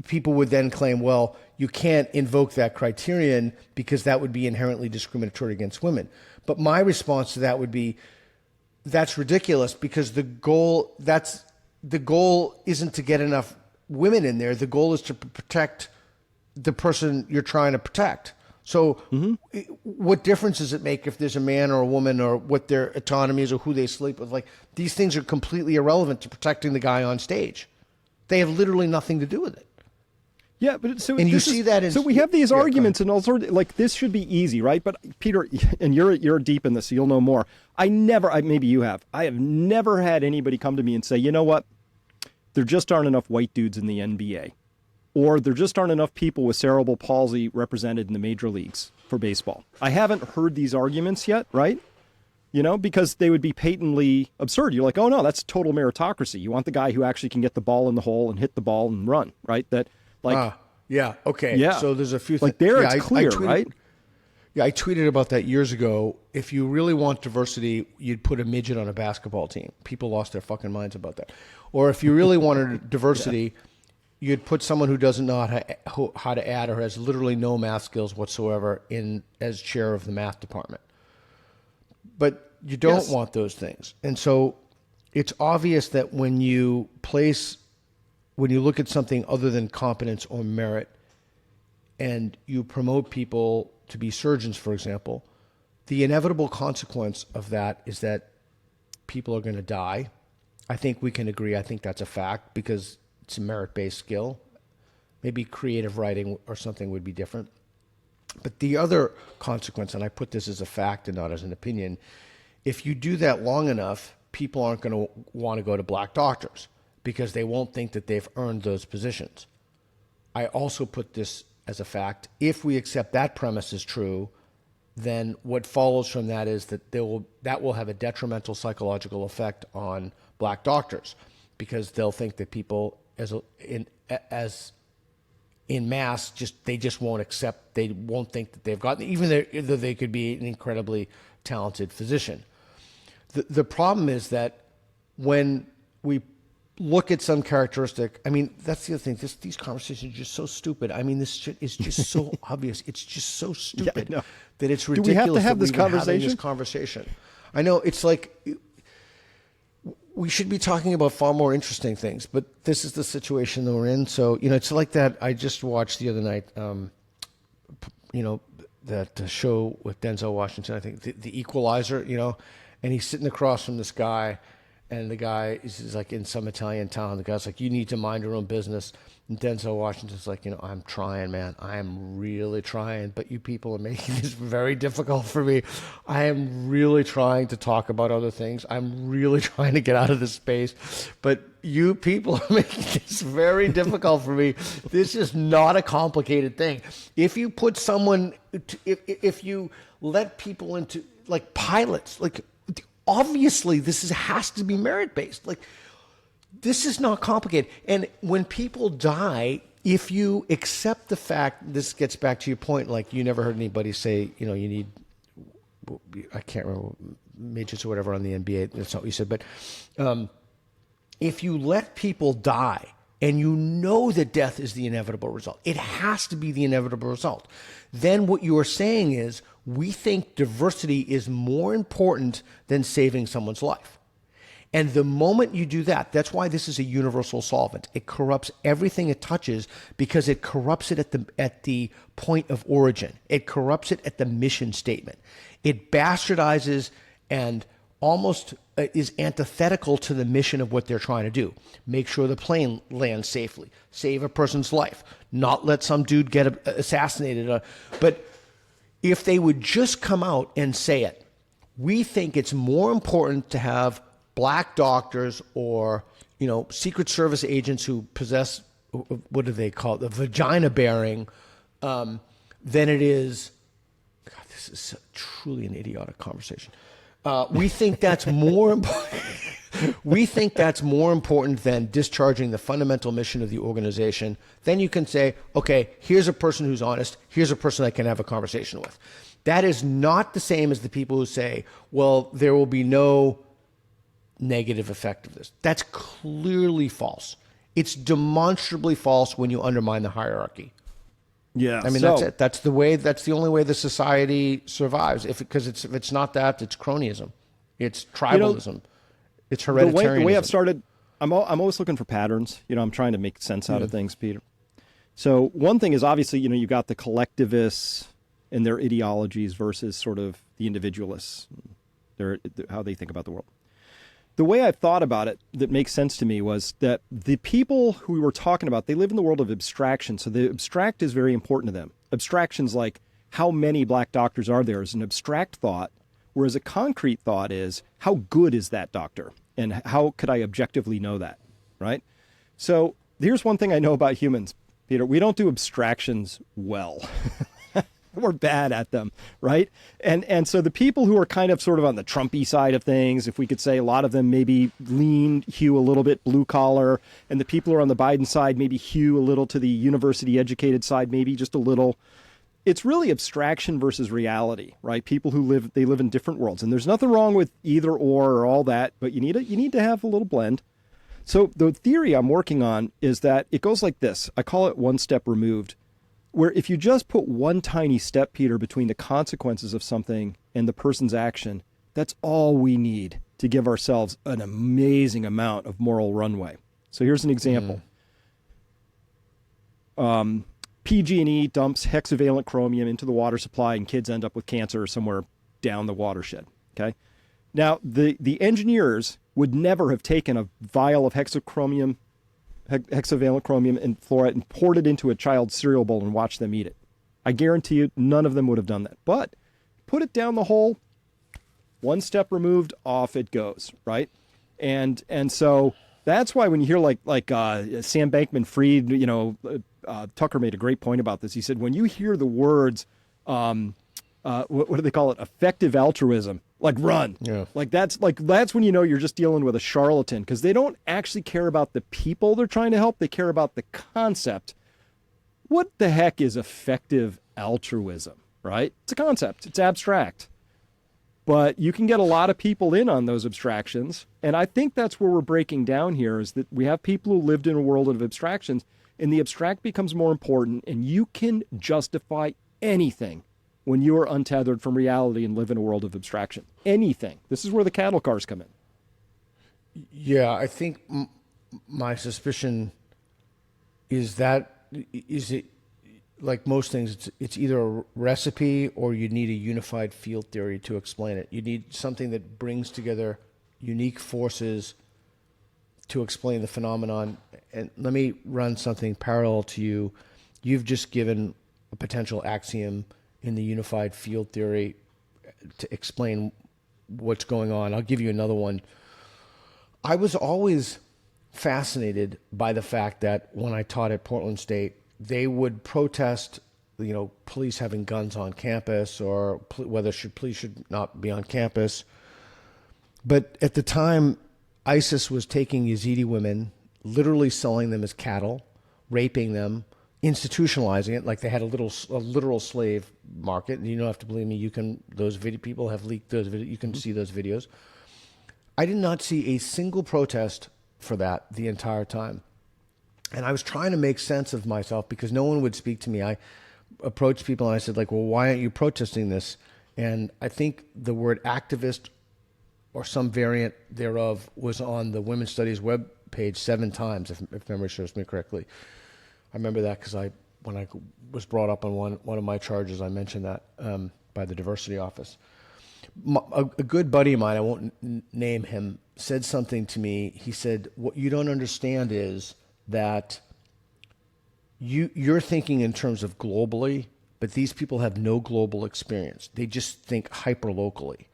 people would then claim, well, you can't invoke that criterion because that would be inherently discriminatory against women. But my response to that would be, that's ridiculous, because the goal isn't to get enough women in there. The goal is to protect the person you're trying to protect. So what difference does it make if there's a man or a woman, or what their autonomy is, or who they sleep with? Like, these things are completely irrelevant to protecting the guy on stage. They have literally nothing to do with it. Yeah, but so and you see that in, so we have these arguments and all sorts, like, this should be easy, right? But Peter, and you're deep in this, so you'll know more. Maybe you have. I have never had anybody come to me and say, you know what? There just aren't enough white dudes in the NBA. Or there just aren't enough people with cerebral palsy represented in the major leagues for baseball. I haven't heard these arguments yet, right? Because they would be patently absurd. You're like, oh no, that's total meritocracy. You want the guy who actually can get the ball in the hole and hit the ball and run, right? That, like, yeah, okay. Yeah. So there's a few things. Like, it's clear, right? Yeah, I tweeted about that years ago. If you really want diversity, you'd put a midget on a basketball team. People lost their fucking minds about that. Or if you really wanted diversity, you'd put someone who doesn't know how to add, or has literally no math skills whatsoever, in as chair of the math department. But you don't want those things. And so it's obvious that when you look at something other than competence or merit, and you promote people to be surgeons, for example, the inevitable consequence of that is that people are going to die. I think we can agree. I think that's a fact, because it's a merit-based skill. Maybe creative writing or something would be different. But the other consequence, and I put this as a fact and not as an opinion, if you do that long enough, people aren't going to want to go to black doctors, because they won't think that they've earned those positions. I also put this as a fact. If we accept that premise is true, then what follows from that is that that will have a detrimental psychological effect on black doctors, because they'll think that people in mass they just won't accept. They won't think that they've gotten, even though they could be an incredibly talented physician. The problem is that when we look at some characteristic, I mean, that's the other thing. These conversations are just so stupid. I mean, this shit is just so obvious. It's just so stupid that it's ridiculous. Do we have to have this conversation? I know, it's like we should be talking about far more interesting things, but this is the situation that we're in. So, it's like that. I just watched the other night, that show with Denzel Washington, I think, the Equalizer, and he's sitting across from this guy, and the guy is like in some Italian town. The guy's like, you need to mind your own business. And Denzel Washington's like, I'm trying, man. I am really trying, but you people are making this very difficult for me. I am really trying to talk about other things. I'm really trying to get out of this space, but you people are making this very difficult for me. This is not a complicated thing. If you put someone, if you let people into, like, pilots, like, obviously this has to be merit-based. Like, this is not complicated. And when people die, if you accept the fact, this gets back to your point, like, you never heard anybody say, you need, I can't remember, midgets or whatever on the NBA. That's not what you said. But if you let people die, and you know that death is the inevitable result, it has to be the inevitable result, then what you are saying is, we think diversity is more important than saving someone's life. And the moment you do that, that's why this is a universal solvent. It corrupts everything it touches, because it corrupts it at the point of origin. It corrupts it at the mission statement. It bastardizes and almost is antithetical to the mission of what they're trying to do. Make sure the plane lands safely, save a person's life, not let some dude get assassinated. But if they would just come out and say it, we think it's more important to have black doctors or, Secret Service agents who possess, what do they call it, the vagina bearing, than it is. God, this is truly an idiotic conversation. We think that's more important. We think that's more important than discharging the fundamental mission of the organization. Then you can say, okay, here's a person who's honest. Here's a person I can have a conversation with. That is not the same as the people who say, well, there will be no negative effect of this. That's clearly false. It's demonstrably false when you undermine the hierarchy. Yeah. I mean, that's it. That's the way. That's the only way the society survives. If it's not that, it's cronyism, it's tribalism, it's hereditarianism. The way I've started, I'm always looking for patterns. I'm trying to make sense out of things, Peter. So one thing is obviously, you got the collectivists and their ideologies versus sort of the individualists, how they think about the world. The way I've thought about it that makes sense to me was that the people who we were talking about, they live in the world of abstraction. So the abstract is very important to them. Abstractions like how many black doctors are there is an abstract thought, whereas a concrete thought is how good is that doctor and how could I objectively know that, right? So here's one thing I know about humans, Peter. We don't do abstractions well. We're bad at them, right? And so the people who are kind of sort of on the Trumpy side of things, if we could say a lot of them maybe lean hew a little bit blue collar, and the people who are on the Biden side maybe hew a little to the university educated side, maybe just a little. It's really abstraction versus reality, right? People who live in different worlds, and there's nothing wrong with either or all that, but you need to have a little blend. So the theory I'm working on is that it goes like this. I call it one step removed, where if you just put one tiny step, Peter, between the consequences of something and the person's action, that's all we need to give ourselves an amazing amount of moral runway. So here's an example. PG&E dumps hexavalent chromium into the water supply and kids end up with cancer somewhere down the watershed. Okay. Now, the engineers would never have taken a vial of hexavalent chromium and fluoride and poured it into a child's cereal bowl and watched them eat it. I guarantee you none of them would have done that. But put it down the hole, one step removed, off it goes, right? And so that's why when you hear like Sam Bankman-Fried, Tucker made a great point about this. He said, when you hear the words, what do they call it? Effective altruism, like run. Yeah. That's when you're just dealing with a charlatan, because they don't actually care about the people they're trying to help. They care about the concept. What the heck is effective altruism, right? It's a concept. It's abstract. But you can get a lot of people in on those abstractions. And I think that's where we're breaking down here, is that we have people who lived in a world of abstractions, and the abstract becomes more important, and you can justify anything when you are untethered from reality and live in a world of abstraction. Anything. This is where the cattle cars come in. Yeah, I think my suspicion is it like most things, it's either a recipe or you need a unified field theory to explain it. You need something that brings together unique forces to explain the phenomenon. And let me run something parallel to you. You've just given a potential axiom in the unified field theory to explain what's going on. I'll give you another one. I was always fascinated by the fact that when I taught at Portland State, they would protest, police having guns on campus, or whether police should not be on campus. But at the time, ISIS was taking Yazidi women, literally selling them as cattle, raping them, institutionalizing it like they had a literal slave market. And you don't have to believe me. Those people have leaked those videos. You can see those videos. I did not see a single protest for that the entire time. And I was trying to make sense of myself because no one would speak to me. I approached people and I said, well, why aren't you protesting this? And I think the word activist or some variant thereof was on the Women's Studies web page 7 times, if memory serves me correctly. I remember that because when I was brought up on one of my charges, I mentioned that by the diversity office. A good buddy of mine, I won't name him, said something to me. He said, what you don't understand is that you're thinking in terms of globally, but these people have no global experience. They just think hyper-locally.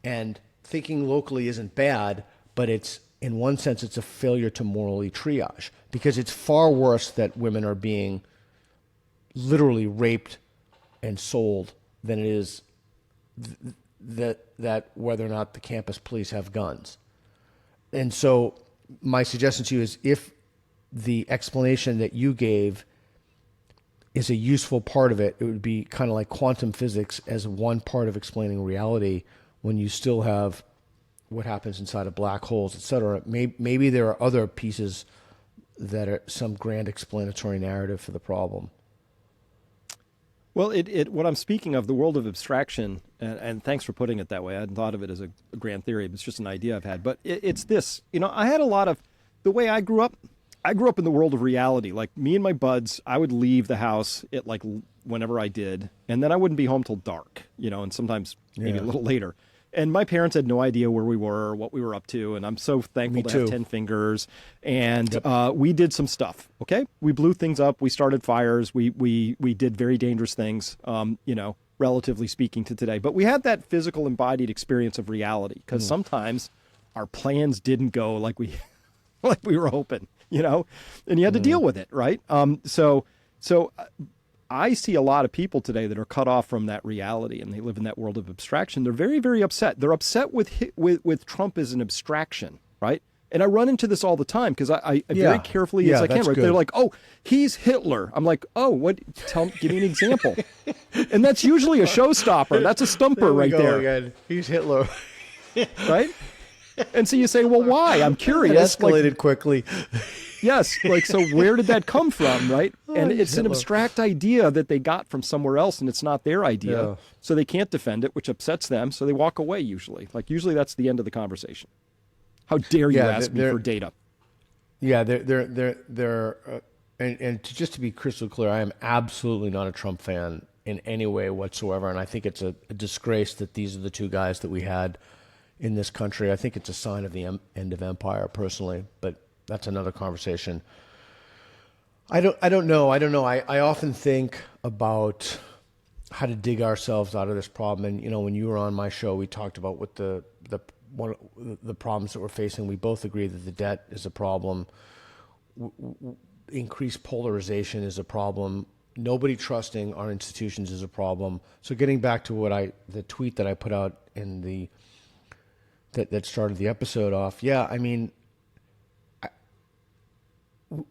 And thinking locally isn't bad, but in one sense, it's a failure to morally triage, because it's far worse that women are being literally raped and sold than it is that whether or not the campus police have guns. And so my suggestion to you is, if the explanation that you gave is a useful part of it, it would be kind of like quantum physics as one part of explaining reality, when you still have what happens inside of black holes, et cetera. Maybe there are other pieces that are some grand explanatory narrative for the problem. Well, what I'm speaking of, the world of abstraction, and thanks for putting it that way. I hadn't thought of it as a grand theory. It's just an idea I've had. But it's this, I had a lot of, the way I grew up in the world of reality. Like me and my buds, I would leave the house at like whenever I did, and then I wouldn't be home till dark, and sometimes maybe a little later. And my parents had no idea where we were or what we were up to. And I'm so thankful to have 10 fingers. And we did some stuff. Okay. We blew things up. We started fires. We did very dangerous things, relatively speaking to today. But we had that physical embodied experience of reality because sometimes our plans didn't go like we were hoping, and you had to deal with it. Right. So I see a lot of people today that are cut off from that reality and they live in that world of abstraction. They're very, very upset. They're upset with Trump as an abstraction, right? And I run into this all the time because I very carefully as I can, right? Good. They're like, oh, he's Hitler. I'm like, oh, what? Give me an example. And that's usually a showstopper. That's a stumper right there. Again. He's Hitler. Right? And so you say, well, why? I'm curious. It escalated quickly. Yes, so where did that come from, right? And it's an abstract idea that they got from somewhere else, and it's not their idea, so they can't defend it, which upsets them, so they walk away usually. Usually that's the end of the conversation. How dare you ask me for data? Yeah, and just to be crystal clear, I am absolutely not a Trump fan in any way whatsoever, and I think it's a disgrace that these are the two guys that we had in this country. I think it's a sign of the end of empire, personally, but that's another conversation. I don't know. I often think about how to dig ourselves out of this problem. And when you were on my show, we talked about what the problems that we're facing. We both agree that the debt is a problem. Increased polarization is a problem. Nobody trusting our institutions is a problem. So getting back to the tweet that I put out in that started the episode off. Yeah, I mean,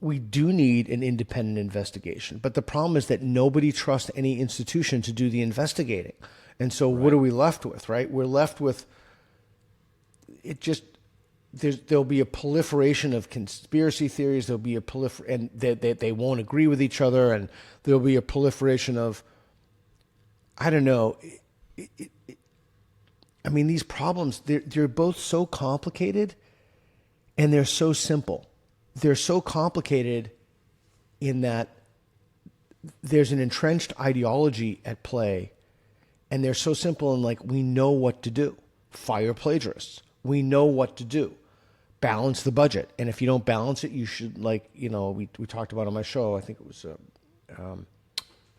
we do need an independent investigation, but the problem is that nobody trusts any institution to do the investigating. And so what are we left with, right? We're left with there'll be a proliferation of conspiracy theories. There'll be and they won't agree with each other. And there'll be a proliferation of, I don't know. I mean, these problems, they're both so complicated and they're so simple. They're so complicated in that there's an entrenched ideology at play, and they're so simple in we know what to do. Fire plagiarists. We know what to do. Balance the budget. And if you don't balance it, you should, we talked about on my show, I think it was,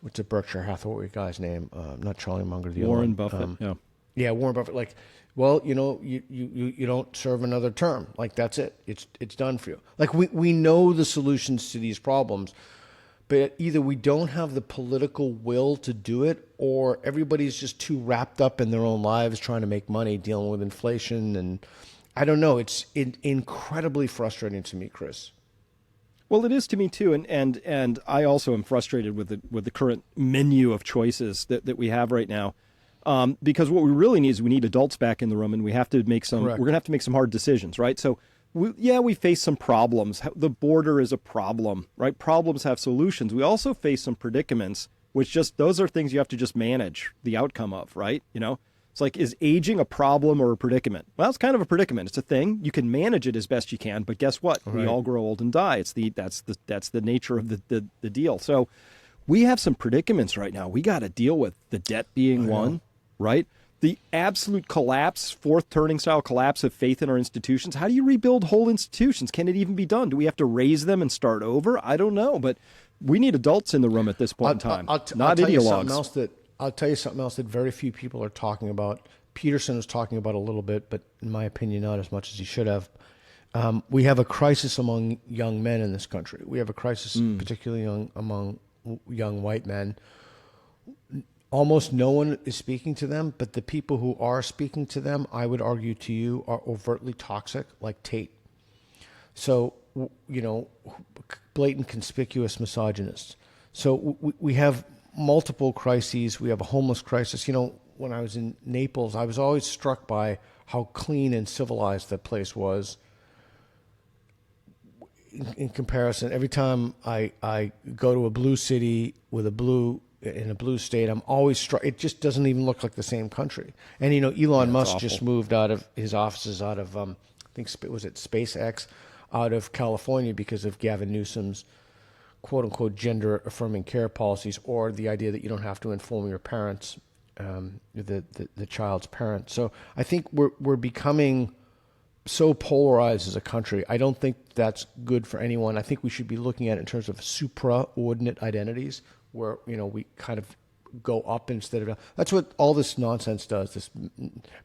what's the Berkshire Hathaway guy's name? Not Charlie Munger, the Warren Buffett, Yeah, Warren Buffett. Well, you don't serve another term. That's it. It's done for you. We know the solutions to these problems, but either we don't have the political will to do it, or everybody's just too wrapped up in their own lives trying to make money, dealing with inflation, and I don't know. It's incredibly frustrating to me, Chris. Well, it is to me too, and I also am frustrated with the current menu of choices that we have right now. Because what we really need is we need adults back in the room, and we have to make some. Correct. We're going to have to make some hard decisions, right? So, we face some problems. The border is a problem, right? Problems have solutions. We also face some predicaments, which those are things you have to just manage the outcome of, right? It's is aging a problem or a predicament? Well, it's kind of a predicament. It's a thing. You can manage it as best you can, but guess what? Right. We all grow old and die. That's the nature of the deal. So, we have some predicaments right now. We got to deal with the debt being one. Right? The absolute collapse, fourth turning style collapse of faith in our institutions. How do you rebuild whole institutions? Can it even be done? Do we have to raise them and start over? I don't know, but we need adults in the room at this point in time, not ideologues. I'll tell you something else that very few people are talking about. Peterson was talking about a little bit, but in my opinion, not as much as he should have. We have a crisis among young men in this country. We have a crisis particularly among young white men. Almost no one is speaking to them, but the people who are speaking to them, I would argue to you, are overtly toxic, like Tate. So, blatant, conspicuous misogynists. So we have multiple crises. We have a homeless crisis. when I was in Naples, I was always struck by how clean and civilized that place was. In comparison, every time I go to a blue city in a blue state, I'm always struck. It just doesn't even look like the same country. And Elon Musk just moved out of his offices out of I think was it SpaceX, out of California because of Gavin Newsom's quote unquote gender affirming care policies, or the idea that you don't have to inform your parents, the child's parents. So I think we're becoming so polarized as a country. I don't think that's good for anyone. I think we should be looking at it in terms of supraordinate identities, where we kind of go up instead of down. That's what all this nonsense does. This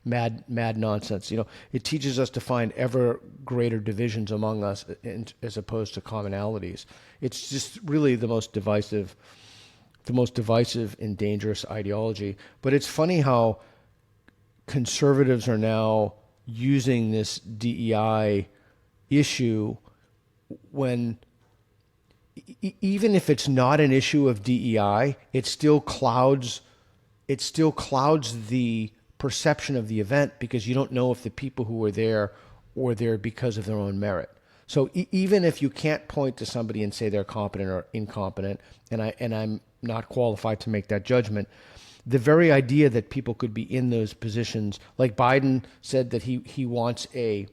mad nonsense. It teaches us to find ever greater divisions among us, as opposed to commonalities. It's just really the most divisive and dangerous ideology. But it's funny how conservatives are now using this DEI issue when, even if it's not an issue of DEI, it still clouds the perception of the event, because you don't know if the people who were there because of their own merit. So even if you can't point to somebody and say they're competent or incompetent, and I'm not qualified to make that judgment, the very idea that people could be in those positions, like Biden said that he wants he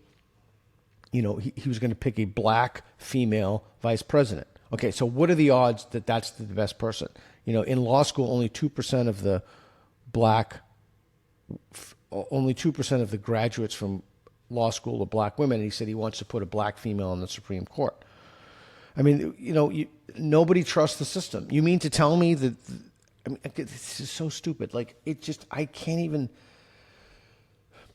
was going to pick a black female vice president. Okay, so what are the odds that that's the best person? In law school, only 2% of the graduates from law school are black women, and he said he wants to put a black female on the Supreme Court. I mean, nobody trusts the system. You mean to tell me that? I mean, this is so stupid. Like, I can't even.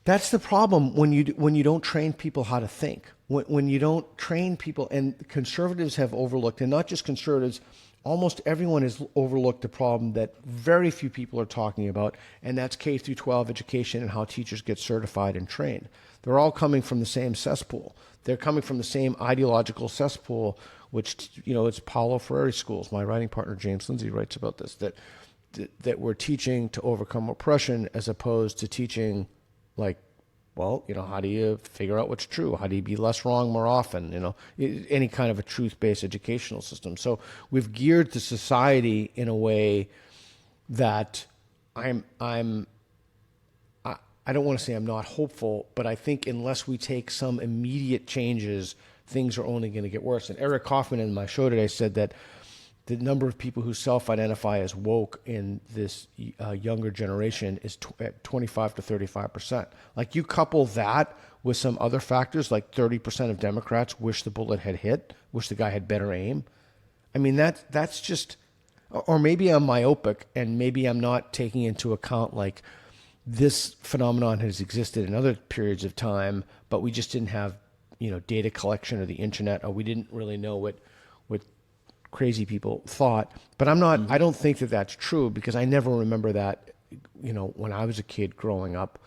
That's the problem when you don't train people how to think. When you don't train people, and conservatives have overlooked, and not just conservatives, almost everyone has overlooked the problem that very few people are talking about, and that's K through 12 education and how teachers get certified and trained. They're all coming from the same cesspool. They're coming from the same ideological cesspool, which, it's Paulo Freire schools. My writing partner, James Lindsay, writes about this, that we're teaching to overcome oppression as opposed to teaching, like, well, how do you figure out what's true? How do you be less wrong more often? Any kind of a truth-based educational system. So we've geared the society in a way that I don't want to say I'm not hopeful, but I think unless we take some immediate changes, things are only going to get worse. And Eric Kaufman in my show today said that the number of people who self-identify as woke in this younger generation is at 25 to 35%. Like, you couple that with some other factors, like 30% of Democrats wish the bullet had hit, wish the guy had better aim. I mean, that's just, or maybe I'm myopic and maybe I'm not taking into account, like, this phenomenon has existed in other periods of time, but we just didn't have, data collection or the internet, or we didn't really know what crazy people thought. But I don't think that that's true, because I never remember that, when I was a kid growing up.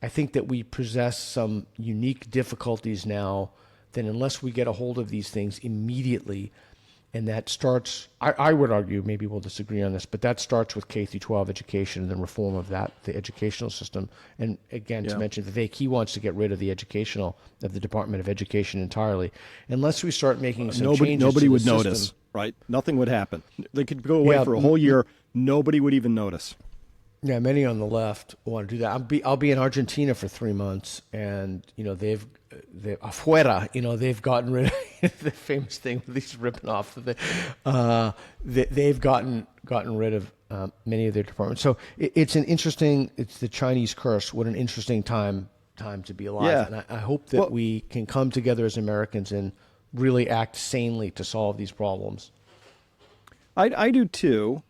I think that we possess some unique difficulties now that, unless we get a hold of these things immediately, and that starts, I would argue, maybe we'll disagree on this, but that starts with K through 12 education and the reform of the educational system. And again, to mention Vivek, he wants to get rid of the Department of Education entirely. Unless we start making some changes, nobody would system, notice, right? Nothing would happen. They could go away for a whole year. Nobody would even notice. Yeah, many on the left want to do that. I'll be in Argentina for 3 months, and they've afuera, they've gotten rid of the famous thing with these ripping off. They've gotten rid of many of their departments. So it's the Chinese curse. What an interesting time to be alive. Yeah. And I hope that we can come together as Americans and really act sanely to solve these problems. I do too.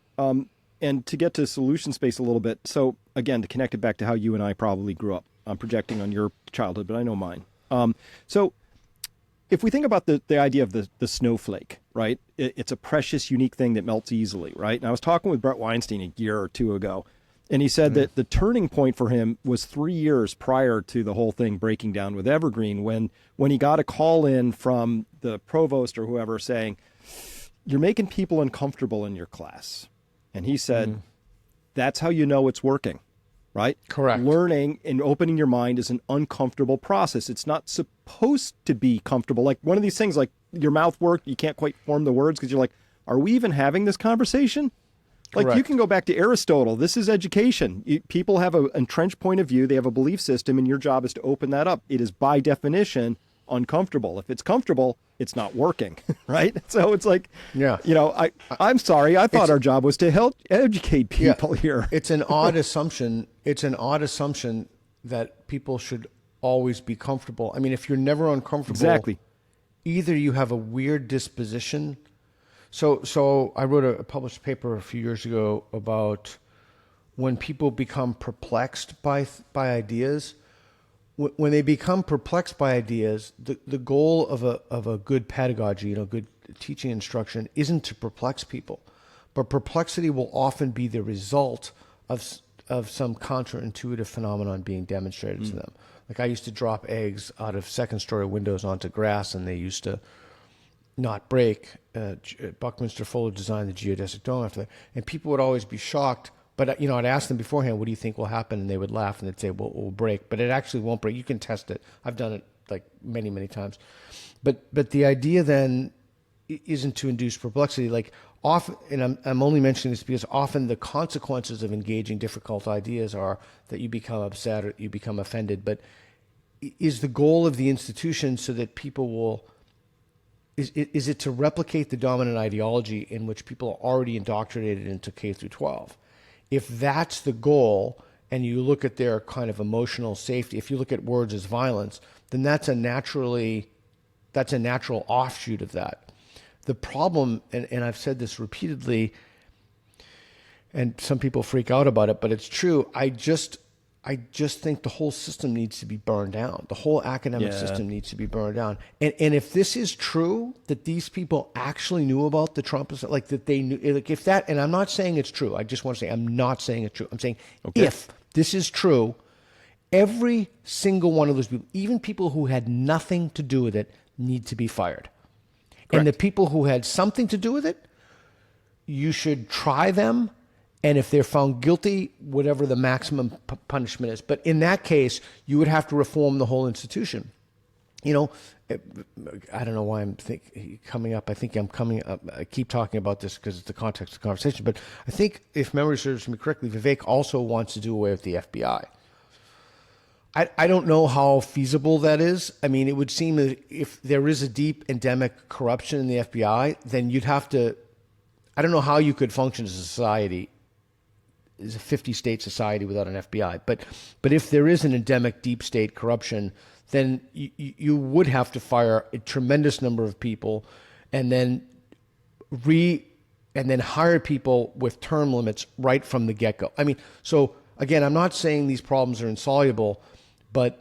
And to get to solution space a little bit, so again, to connect it back to how you and I probably grew up, I'm projecting on your childhood, but I know mine. So if we think about the idea of the snowflake, right? It's a precious, unique thing that melts easily, right? And I was talking with Brett Weinstein a year or two ago, and he said that the turning point for him was 3 years prior to the whole thing breaking down with Evergreen, when he got a call in from the provost or whoever saying, "You're making people uncomfortable in your class." And he said, "That's how you know it's working. right? Correct. Learning and opening your mind is an uncomfortable process. It's not supposed to be comfortable. Like one of these things, like your mouth work, you can't quite form the words because you're like, are we even having this conversation? Like Correct. you can go back to Aristotle. This is education. People have an entrenched point of view. They have a belief system, and your job is to open that up. It is by definition uncomfortable. If it's comfortable, it's not working, right? So it's like, Yeah. I'm sorry. I thought our job was to help educate people here. It's an odd assumption. It's an odd assumption that people should always be comfortable. I mean, if you're never uncomfortable, Exactly. either you have a weird disposition. So I wrote a published paper a few years ago about when people become perplexed by ideas. When they become perplexed by ideas, the goal of a good pedagogy, good teaching instruction, isn't to perplex people, but perplexity will often be the result of some counterintuitive phenomenon being demonstrated to them. Like I used to drop eggs out of second-story windows onto grass, and they used to not break. Buckminster Fuller designed the geodesic dome after that, and people would always be shocked. But I'd ask them beforehand, "What do you think will happen?" And they would laugh and they'd say, "Well, it will break," but it actually won't break. You can test it. I've done it like many, many times. But the idea then isn't to induce perplexity. Like often, and I'm only mentioning this because often the consequences of engaging difficult ideas are that you become upset or you become offended. But is the goal of the institution so that people will? Is it to replicate the dominant ideology in which people are already indoctrinated into K through 12? If that's the goal, and you look at their kind of emotional safety, if you look at words as violence, then that's a natural offshoot of that. The problem, and I've said this repeatedly, and some people freak out about it, but it's true. I just think the whole system needs to be burned down. The whole academic system needs to be burned down. And if this is true, that these people actually knew about the Trump, like that they knew, like if that, and I'm not saying it's true. I just want to say I'm not saying it's true. I'm saying if this is true, every single one of those people, even people who had nothing to do with it, need to be fired. Correct. And the people who had something to do with it, you should try them. And if they're found guilty, whatever the maximum punishment is. But in that case, you would have to reform the whole institution. I don't know why I'm coming up. I think I'm coming up. I keep talking about this because it's the context of the conversation. But I think, if memory serves me correctly, Vivek also wants to do away with the FBI. I don't know how feasible that is. I mean, it would seem that if there is a deep endemic corruption in the FBI, then you'd have to, I don't know how you could function as a society, is a 50-state society without an FBI. But if there is an endemic deep state corruption, then you would have to fire a tremendous number of people and then hire people with term limits right from the get-go. I mean, so again, I'm not saying these problems are insoluble, but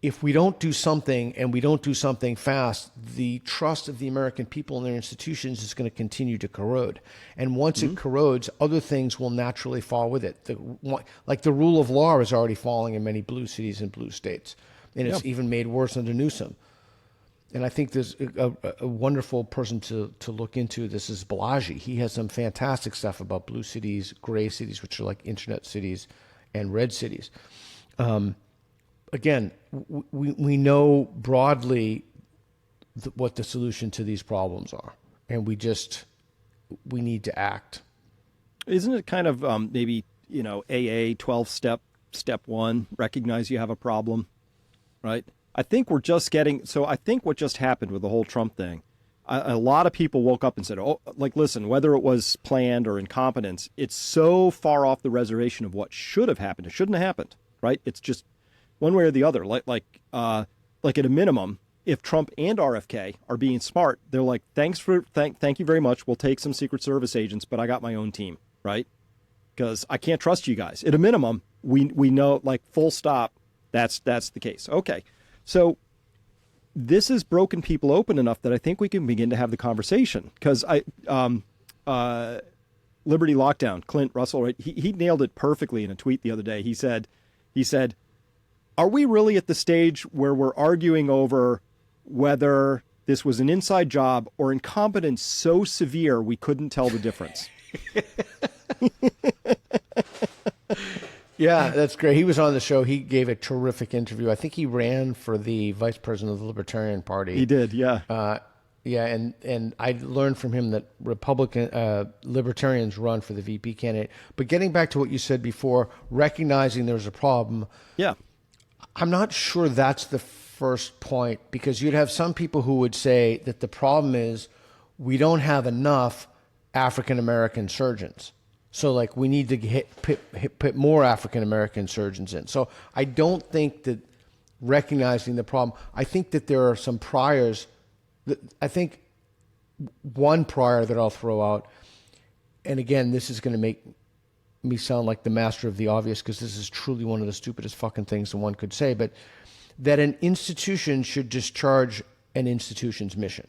if we don't do something and we don't do something fast, the trust of the American people in their institutions is going to continue to corrode. And once it corrodes, other things will naturally fall with it. Like the rule of law is already falling in many blue cities and blue states. And it's even made worse under Newsom. And I think there's a wonderful person to look into. This is Balaji. He has some fantastic stuff about blue cities, gray cities, which are like internet cities, and red cities. Again, we know broadly what the solution to these problems are, and we need to act. Isn't it kind of maybe, AA 12-step, step one, recognize you have a problem, right? I think what just happened with the whole Trump thing, a lot of people woke up and said, listen, whether it was planned or incompetence, it's so far off the reservation of what should have happened. It shouldn't have happened, right? It's just one way or the other. Like at a minimum, if Trump and RFK are being smart, they're like, thank you very much. We'll take some Secret Service agents, but I got my own team, right? Because I can't trust you guys. At a minimum, we know, like, full stop, that's the case. Okay, so this has broken people open enough that I think we can begin to have the conversation. Because Liberty Lockdown, Clint Russell, right? He nailed it perfectly in a tweet the other day. He said, are we really at the stage where we're arguing over whether this was an inside job or incompetence so severe we couldn't tell the difference? Yeah, that's great. He was on the show. He gave a terrific interview. I think he ran for the vice president of the Libertarian Party. He did, yeah. Yeah, and I learned from him that libertarians run for the VP candidate. But getting back to what you said before, recognizing there's a problem, Yeah. I'm not sure that's the first point, because you'd have some people who would say that the problem is we don't have enough African American surgeons. So like we need to put more African American surgeons in. So I don't think that recognizing the problem, I think that there are some priors. I think one prior that I'll throw out, and again, this is going to make me sound like the master of the obvious, because this is truly one of the stupidest fucking things that one could say, but that an institution should discharge an institution's mission.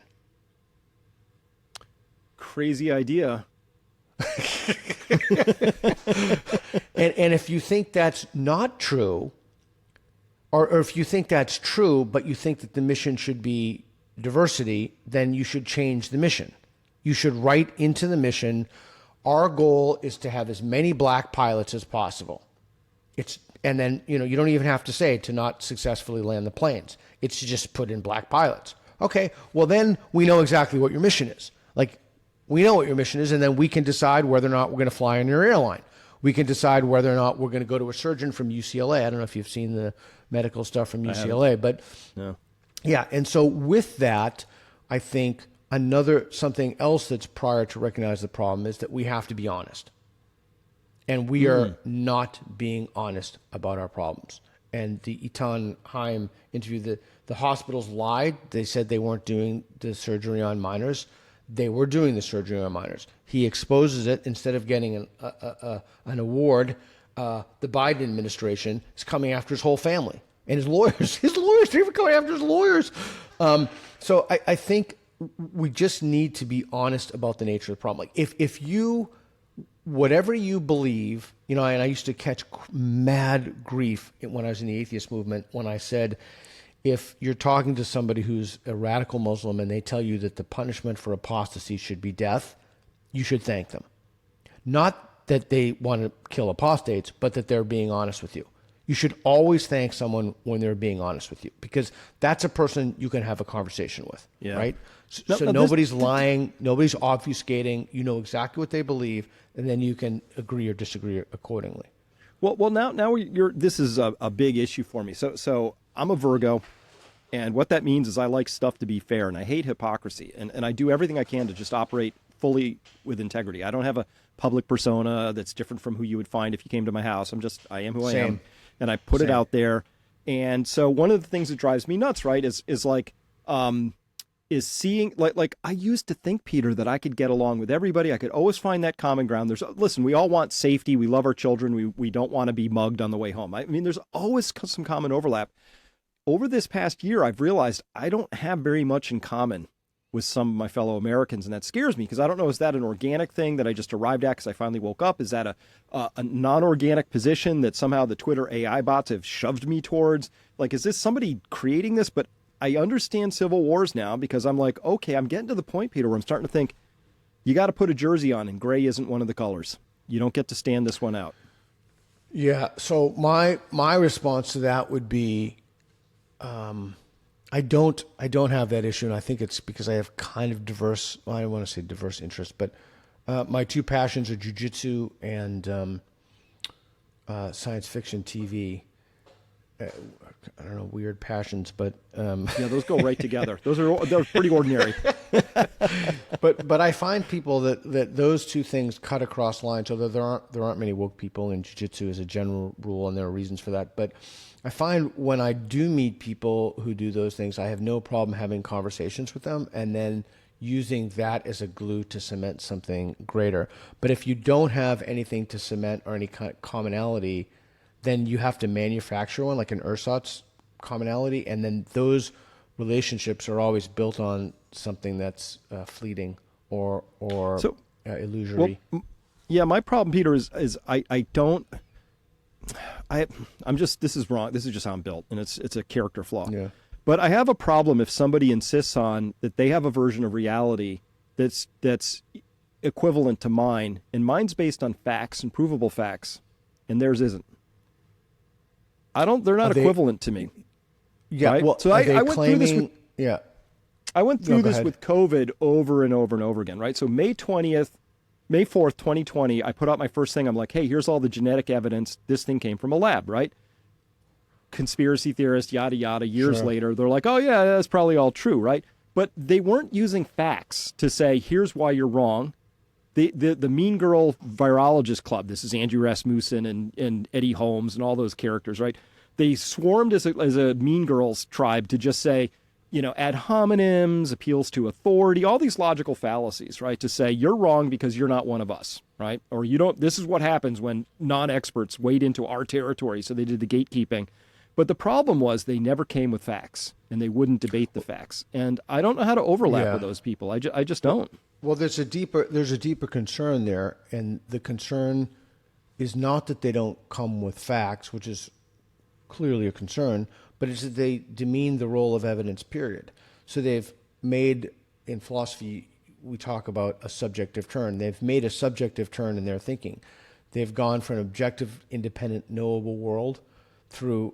Crazy idea. And if you think that's not true, or if you think that's true, but you think that the mission should be diversity, then you should change the mission. You should write into the mission, our goal is to have as many black pilots as possible. And then, you don't even have to say to not successfully land the planes. It's to just put in black pilots. Okay, well then we know exactly what your mission is. Like, we know what your mission is, and then we can decide whether or not we're going to fly on your airline. We can decide whether or not we're going to go to a surgeon from UCLA. I don't know if you've seen the medical stuff from UCLA, but no. Yeah, and so with that, I think something else that's prior to recognize the problem is that we have to be honest. And we are not being honest about our problems. And the Eitan Haim interview, the hospitals lied. They said they weren't doing the surgery on minors. They were doing the surgery on minors. He exposes it. Instead of getting an award, the Biden administration is coming after his whole family. And his lawyers, they're even going after his lawyers. So I think we just need to be honest about the nature of the problem. Like if you, whatever you believe, and I used to catch mad grief when I was in the atheist movement when I said, if you're talking to somebody who's a radical Muslim and they tell you that the punishment for apostasy should be death, you should thank them. Not that they want to kill apostates, but that they're being honest with you. You should always thank someone when they're being honest with you, because that's a person you can have a conversation with, right? So nobody's lying, nobody's obfuscating. You know exactly what they believe, and then you can agree or disagree accordingly. Well, now this is a big issue for me. So I'm a Virgo, and what that means is I like stuff to be fair, and I hate hypocrisy, and I do everything I can to just operate fully with integrity. I don't have a public persona that's different from who you would find if you came to my house. I am who I am. And I put it out there. And so one of the things that drives me nuts, right, is seeing, like I used to think, Peter, that I could get along with everybody. I could always find that common ground. Listen, we all want safety. We love our children. We don't want to be mugged on the way home. I mean, there's always some common overlap. Over this past year, I've realized I don't have very much in common with some of my fellow Americans, and that scares me because I don't know, is that an organic thing that I just arrived at because I finally woke up? Is that a non-organic position that somehow the Twitter AI bots have shoved me towards? Like, is this somebody creating this? But I understand civil wars now because I'm like, okay, I'm getting to the point, Peter, where I'm starting to think you got to put a jersey on, and gray isn't one of the colors. You don't get to stand this one out. Yeah, so my response to that would be, I don't have that issue, and I think it's because I have kind of diverse, well, I don't want to say diverse interests, but my two passions are jiu-jitsu and science fiction TV. I don't know, weird passions, but yeah, those go right together. They're pretty ordinary. But I find people that those two things cut across lines. So there aren't many woke people in jiu-jitsu as a general rule, and there are reasons for that. But I find when I do meet people who do those things, I have no problem having conversations with them and then using that as a glue to cement something greater. But if you don't have anything to cement or any kind of commonality, then you have to manufacture one, like an ersatz commonality, and then those relationships are always built on something that's fleeting or illusory. Well, yeah, my problem, Peter, is I'm just, this is wrong. This is just how I'm built, and it's a character flaw. Yeah. But I have a problem if somebody insists on that they have a version of reality that's equivalent to mine, and mine's based on facts and provable facts, and theirs isn't. They're not equivalent to me. Yeah. Right? Well, so I went through this with, yeah. I went through this ahead. with COVID over and over and over again, right? So May 4th, 2020, I put out my first thing. I'm like, hey, here's all the genetic evidence. This thing came from a lab, right? Conspiracy theorists, yada, yada. Years later, they're like, oh, yeah, that's probably all true, right? But they weren't using facts to say, here's why you're wrong. The Mean Girl Virologist Club, this is Andrew Rasmussen and Eddie Holmes and all those characters, right? They swarmed as a Mean Girls tribe to just say, ad hominems, appeals to authority, all these logical fallacies, right? To say you're wrong because you're not one of us, right? Or you don't, this is what happens when non-experts wade into our territory. So they did the gatekeeping. But the problem was they never came with facts and they wouldn't debate the facts. And I don't know how to overlap with those people. I just don't. Well, there's a deeper concern there. And the concern is not that they don't come with facts, which is clearly a concern, but it's that they demean the role of evidence, period. So they've made, in philosophy, we talk about a subjective turn. They've made a subjective turn in their thinking. They've gone from an objective, independent, knowable world through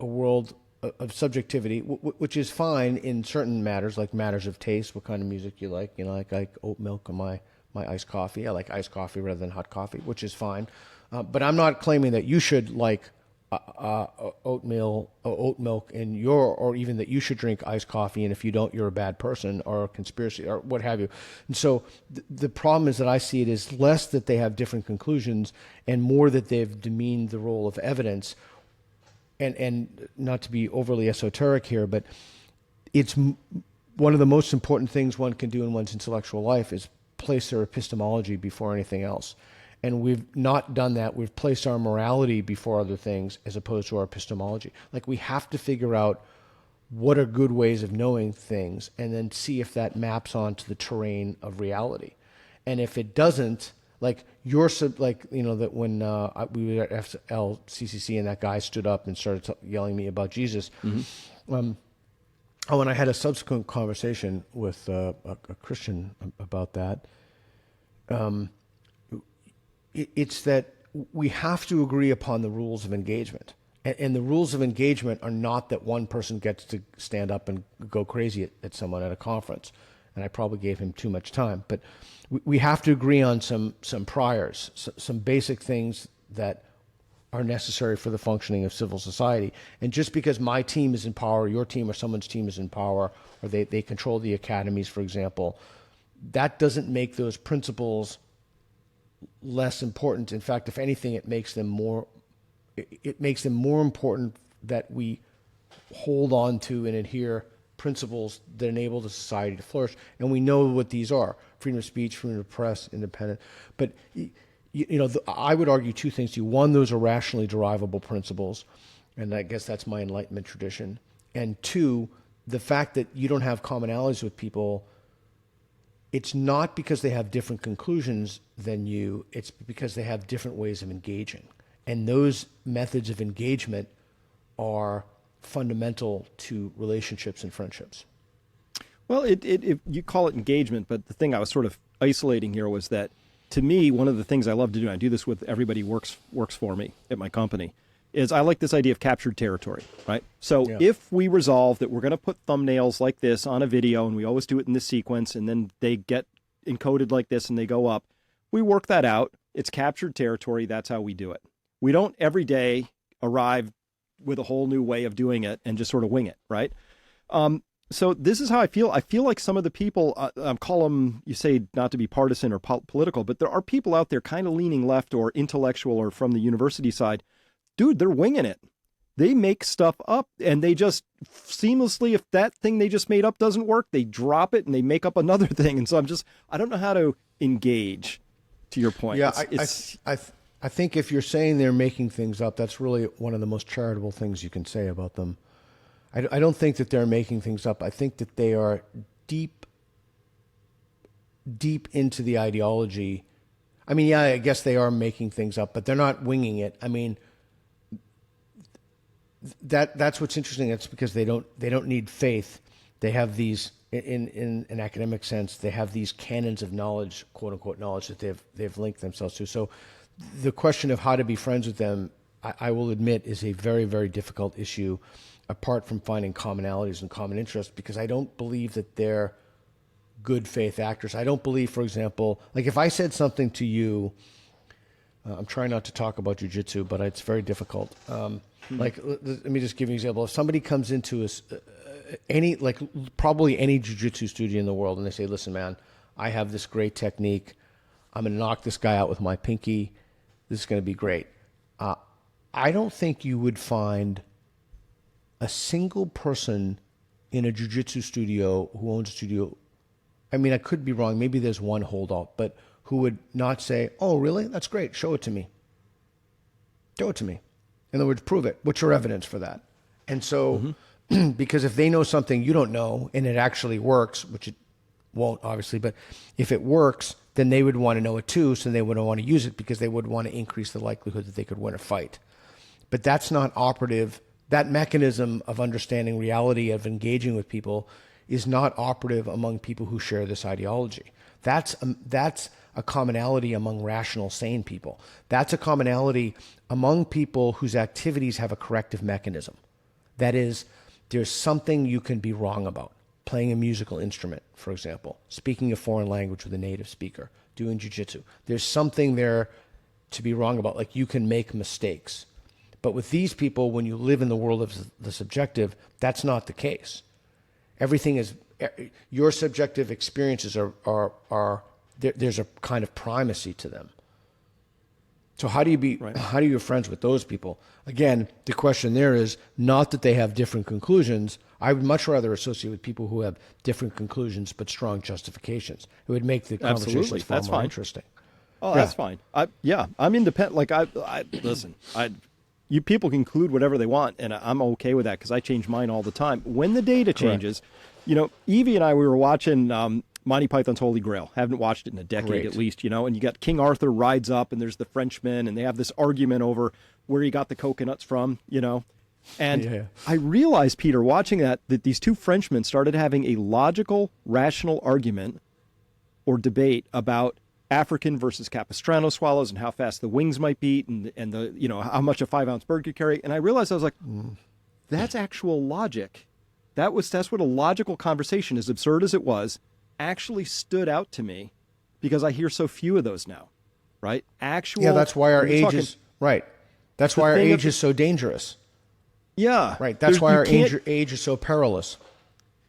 a world of subjectivity, which is fine in certain matters, like matters of taste, what kind of music you like. I like oat milk in my iced coffee. I like iced coffee rather than hot coffee, which is fine. But I'm not claiming that you should like oat milk in your, or even that you should drink iced coffee, and if you don't, you're a bad person or a conspiracy or what have you. And so the problem is that I see it as less that they have different conclusions and more that they've demeaned the role of evidence. And not to be overly esoteric here, but it's one of the most important things one can do in one's intellectual life is place their epistemology before anything else. And we've not done that. We've placed our morality before other things as opposed to our epistemology. Like, we have to figure out what are good ways of knowing things and then see if that maps onto the terrain of reality. And if it doesn't, like that when we were at LCCC and that guy stood up and started yelling at me about Jesus. And I had a subsequent conversation with a Christian about that. It's that we have to agree upon the rules of engagement. And the rules of engagement are not that one person gets to stand up and go crazy at someone at a conference. And I probably gave him too much time. But we have to agree on some priors, some basic things that are necessary for the functioning of civil society. And just because my team is in power, your team or someone's team is in power, or they control the academies, for example, that doesn't make those principles less important. In fact, if anything, it makes them more important that we hold on to and adhere principles that enable the society to flourish. And we know what these are: freedom of speech, freedom of press, independent. But I would argue two things to you. One, those are rationally derivable principles, and I guess that's my Enlightenment tradition. And two, the fact that you don't have commonalities with people, it's not because they have different conclusions than you, it's because they have different ways of engaging. And those methods of engagement are fundamental to relationships and friendships. Well, you call it engagement, but the thing I was sort of isolating here was that, to me, one of the things I love to do, and I do this with everybody who works for me at my company, is I like this idea of captured territory, right? So if we resolve that we're going to put thumbnails like this on a video, and we always do it in this sequence, and then they get encoded like this and they go up, we work that out. It's captured territory. That's how we do it. We don't every day arrive with a whole new way of doing it and just sort of wing it, right? So this is how I feel. I feel like some of the people, call them, you say not to be partisan or political, but there are people out there kind of leaning left or intellectual or from the university side. Dude, they're winging it. They make stuff up and they just seamlessly, if that thing they just made up doesn't work, they drop it and they make up another thing. And so I don't know how to engage, to your point. Yeah, I think if you're saying they're making things up, that's really one of the most charitable things you can say about them. I don't think that they're making things up. I think that they are deep into the ideology. I mean, yeah, I guess they are making things up, but they're not winging it. I mean, that's what's interesting. It's because they don't need faith. They have these, in an academic sense, they have these canons of knowledge, quote unquote knowledge, that they've linked themselves to. So the question of how to be friends with them I will admit, is a very, very difficult issue, apart from finding commonalities and common interests, because I don't believe that they're good faith actors. I don't believe, for example, like if I said something to you, I'm trying not to talk about jujitsu, but it's very difficult. Like, let me just give you an example. If somebody comes into probably any jujitsu studio in the world, and they say, listen, man, I have this great technique. I'm going to knock this guy out with my pinky. This is going to be great. I don't think you would find a single person in a jiu-jitsu studio who owns a studio. I mean, I could be wrong. Maybe there's one holdout, but who would not say, oh, really? That's great. Show it to me. Show it to me. In other words, prove it. What's your evidence for that? And so, because if they know something you don't know and it actually works, which it won't obviously, but if it works, then they would want to know it too, so they would want to use it because they would want to increase the likelihood that they could win a fight. But that's not operative. That mechanism of understanding reality, of engaging with people, is not operative among people who share this ideology. That's a commonality among rational, sane people. That's a commonality among people whose activities have a corrective mechanism. That is, there's something you can be wrong about. Playing a musical instrument, for example, speaking a foreign language with a native speaker, doing jiu-jitsu. There's something there to be wrong about, like you can make mistakes. But with these people, when you live in the world of the subjective, that's not the case. Everything is, your subjective experiences are there's a kind of primacy to them. So how do you be friends with those people? Again, the question there is not that they have different conclusions. I would much rather associate with people who have different conclusions but strong justifications. It would make the conversations far more interesting. Oh, that's fine. I'm independent. Like listen, you people conclude whatever they want, and I'm okay with that because I change mine all the time. When the data changes, Evie and I, we were watching Monty Python's Holy Grail. Haven't watched it in a decade at least, and you got King Arthur rides up, and there's the Frenchman, and they have this argument over where he got the coconuts from, And I realized, Peter, watching that these two Frenchmen started having a logical, rational argument or debate about African versus Capistrano swallows and how fast the wings might beat and the how much a 5-ounce bird could carry. And I realized, I was like, that's actual logic. That's what a logical conversation, as absurd as it was, actually stood out to me because I hear so few of those now, right? That's why our age is right. That's why our age is so dangerous. Yeah. Right. That's why our age is so perilous.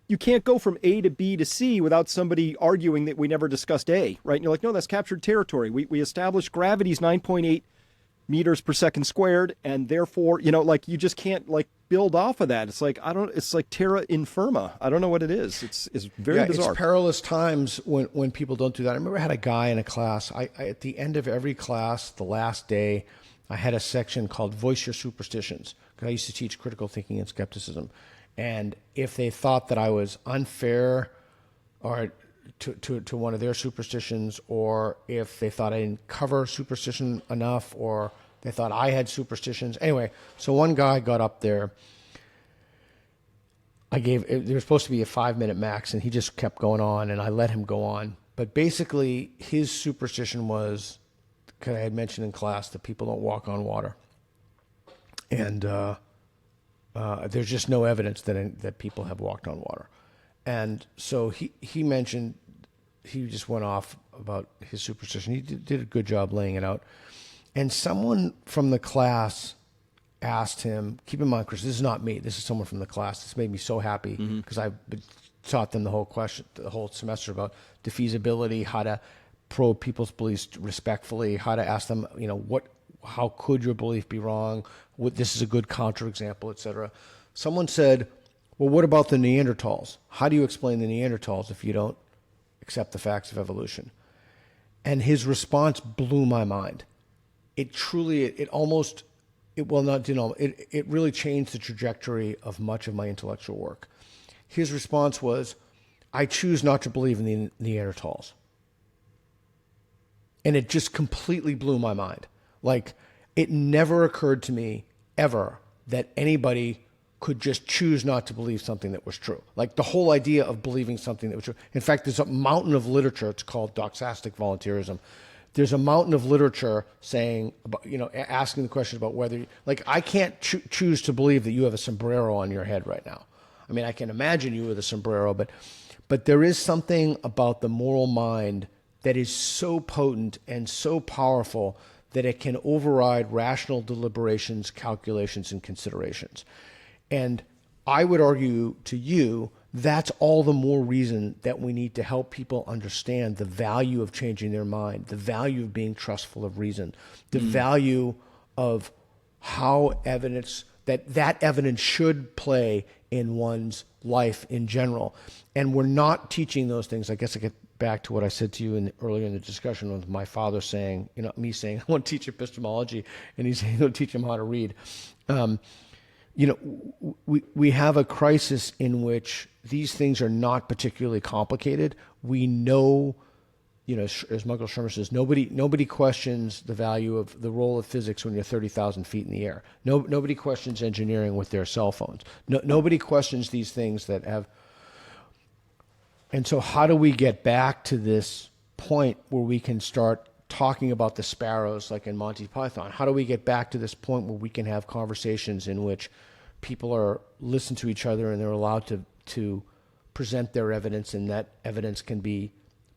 You can't go from A to B to C without somebody arguing that we never discussed A, right? And you're like, no, that's captured territory. We established gravity's 9.8 meters per second squared, and therefore, you just can't build off of that. It's like, it's like terra infirma. I don't know what it is. It's very bizarre. It's perilous times when people don't do that. I remember I had a guy in a class, I at the end of every class, the last day, I had a section called Voice Your Superstitions, because I used to teach critical thinking and skepticism. And if they thought that I was unfair or to one of their superstitions, or if they thought I didn't cover superstition enough, or they thought I had superstitions. Anyway, so one guy got up there. There was supposed to be a 5-minute max, and he just kept going on, and I let him go on. But basically, his superstition was, because I had mentioned in class that people don't walk on water. And there's just no evidence that people have walked on water. And so he mentioned, he just went off about his superstition. He did a good job laying it out. And someone from the class asked him, keep in mind, Chris, this is not me. This is someone from the class. This made me so happy because I've taught them the whole semester about defeasibility, how to probe people's beliefs respectfully, how to ask them, how could your belief be wrong? This is a good counterexample, etc. Someone said, well, what about the Neanderthals? How do you explain the Neanderthals if you don't accept the facts of evolution? And his response blew my mind. It really changed the trajectory of much of my intellectual work. His response was, I choose not to believe in the Neanderthals. And it just completely blew my mind. Like, it never occurred to me ever that anybody could just choose not to believe something that was true. Like, the whole idea of believing something that was true. In fact, there's a mountain of literature, it's called doxastic volunteerism, there's a mountain of literature saying about, asking the question about whether, like, I can't choose to believe that you have a sombrero on your head right now. I mean, I can imagine you with a sombrero, but there is something about the moral mind that is so potent and so powerful that it can override rational deliberations, calculations, and considerations. And I would argue to you that's all the more reason that we need to help people understand the value of changing their mind, the value of being trustful of reason, the value of how that evidence should play in one's life in general. And we're not teaching those things. I guess I get back to what I said to you earlier in the discussion with my father saying, me saying, I want to teach epistemology, and he's saying, don't teach him how to read. We have a crisis in which these things are not particularly complicated. We know, as Michael Shermer says, nobody questions the value of the role of physics when you're 30,000 feet in the air. Nobody questions engineering with their cell phones. Nobody questions these things that have. And so how do we get back to this point where we can start talking about the sparrows like in Monty Python? How do we get back to this point where we can have conversations in which people listen to each other and they're allowed to present their evidence, and that evidence can be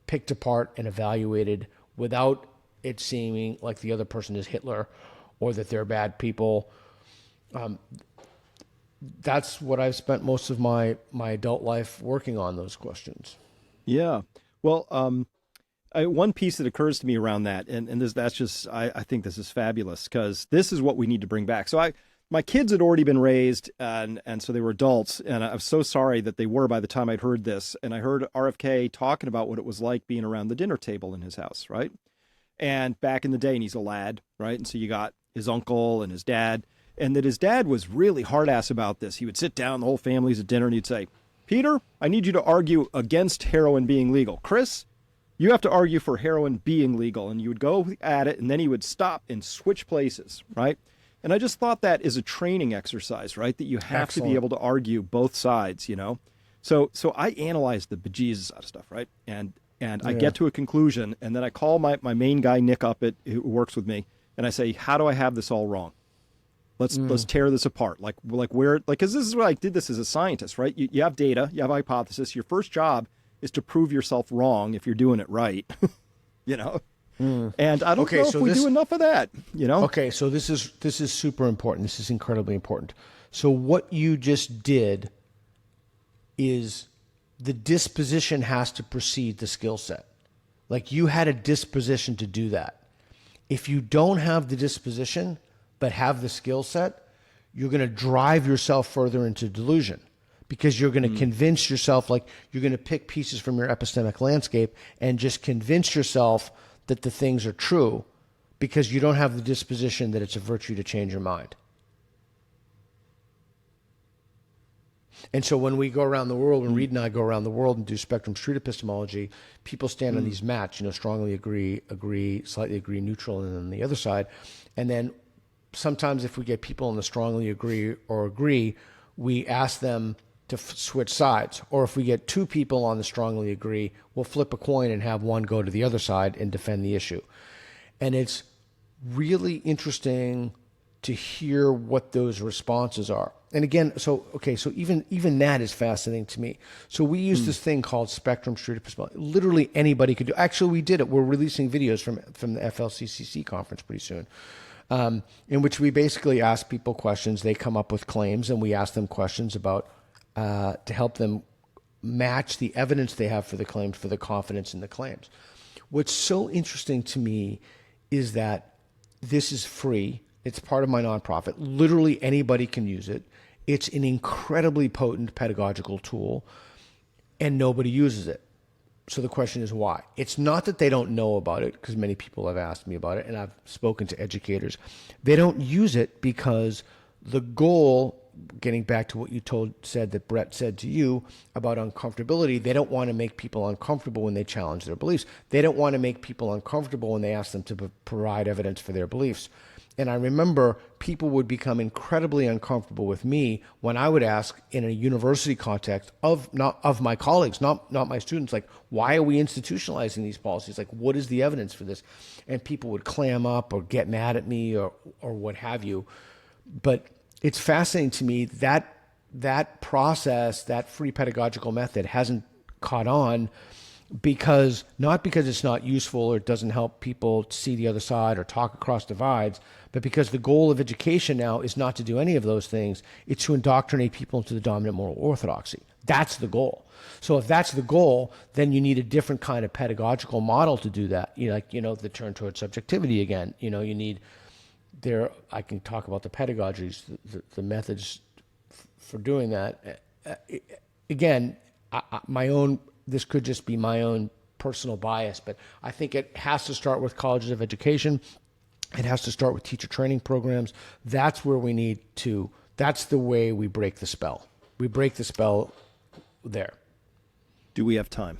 picked apart and evaluated without it seeming like the other person is Hitler or that they're bad people? That's what I've spent most of my adult life working on, those questions. Yeah. Well, one piece that occurs to me around that, and that's just, I think this is fabulous, because this is what we need to bring back. So my kids had already been raised, and so they were adults, and I'm so sorry that they were by the time I'd heard this. And I heard RFK talking about what it was like being around the dinner table in his house, right? And back in the day, and he's a lad, right? And so you got his uncle and his dad, and that his dad was really hard ass about this. He would sit down, the whole family's at dinner, and he'd say, Peter, I need you to argue against heroin being legal. Chris, you have to argue for heroin being legal. And you would go at it, and then he would stop and switch places, right? And I just thought that is a training exercise, right? That you have to be able to argue both sides, So I analyze the bejesus out of stuff, right? And I get to a conclusion, and then I call my main guy, Nick, up who works with me, and I say, how do I have this all wrong? Let's tear this apart. Because this is what I did this as a scientist, right? You have data, you have a hypothesis. Your first job is to prove yourself wrong if you're doing it right, And I don't know if we do enough of that, Okay, so this is super important. This is incredibly important. So what you just did is the disposition has to precede the skill set. Like, you had a disposition to do that. If you don't have the disposition but have the skill set, you're going to drive yourself further into delusion, because you're going to convince yourself, like, you're going to pick pieces from your epistemic landscape and just convince yourself that the things are true because you don't have the disposition that it's a virtue to change your mind. And so when we go around the world, when Reed and I go around the world and do spectrum street epistemology, people stand on these mats, strongly agree, slightly agree, neutral, and then the other side. And then sometimes if we get people on the strongly agree or agree, we ask them to switch sides. Or if we get two people on the strongly agree, we'll flip a coin and have one go to the other side and defend the issue. And it's really interesting to hear what those responses are. And again, so even that is fascinating to me. So we use this thing called spectrum street epistemology. Literally anybody could do. Actually, we did it. We're releasing videos from the FLCCC conference pretty soon, in which we basically ask people questions. They come up with claims, and we ask them questions about to help them match the evidence they have for the claims, for the confidence in the claims. What's so interesting to me is that this is free. It's part of my nonprofit. Literally anybody can use it. It's an incredibly potent pedagogical tool, and nobody uses it. So the question is why? It's not that they don't know about it, because many people have asked me about it, and I've spoken to educators. They don't use it because the goal, getting back to what you said that Brett said to you about uncomfortability, they don't want to make people uncomfortable when they challenge their beliefs. They don't want to make people uncomfortable when they ask them to provide evidence for their beliefs. And I remember people would become incredibly uncomfortable with me when I would ask in a university context of my colleagues, not my students, like, why are we institutionalizing these policies? Like, what is the evidence for this? And people would clam up or get mad at me or what have you. But it's fascinating to me that that process, that free pedagogical method hasn't caught on not because it's not useful or it doesn't help people see the other side or talk across divides, but because the goal of education now is not to do any of those things. It's to indoctrinate people into the dominant moral orthodoxy. That's the goal. So if that's the goal, then you need a different kind of pedagogical model to do that. The turn towards subjectivity again. You need I can talk about the pedagogies, the methods for doing that. Again, this could just be my own personal bias, but I think it has to start with colleges of education. It has to start with teacher training programs. That's where we need to, that's the way we break the spell. We break the spell there. Do we have time?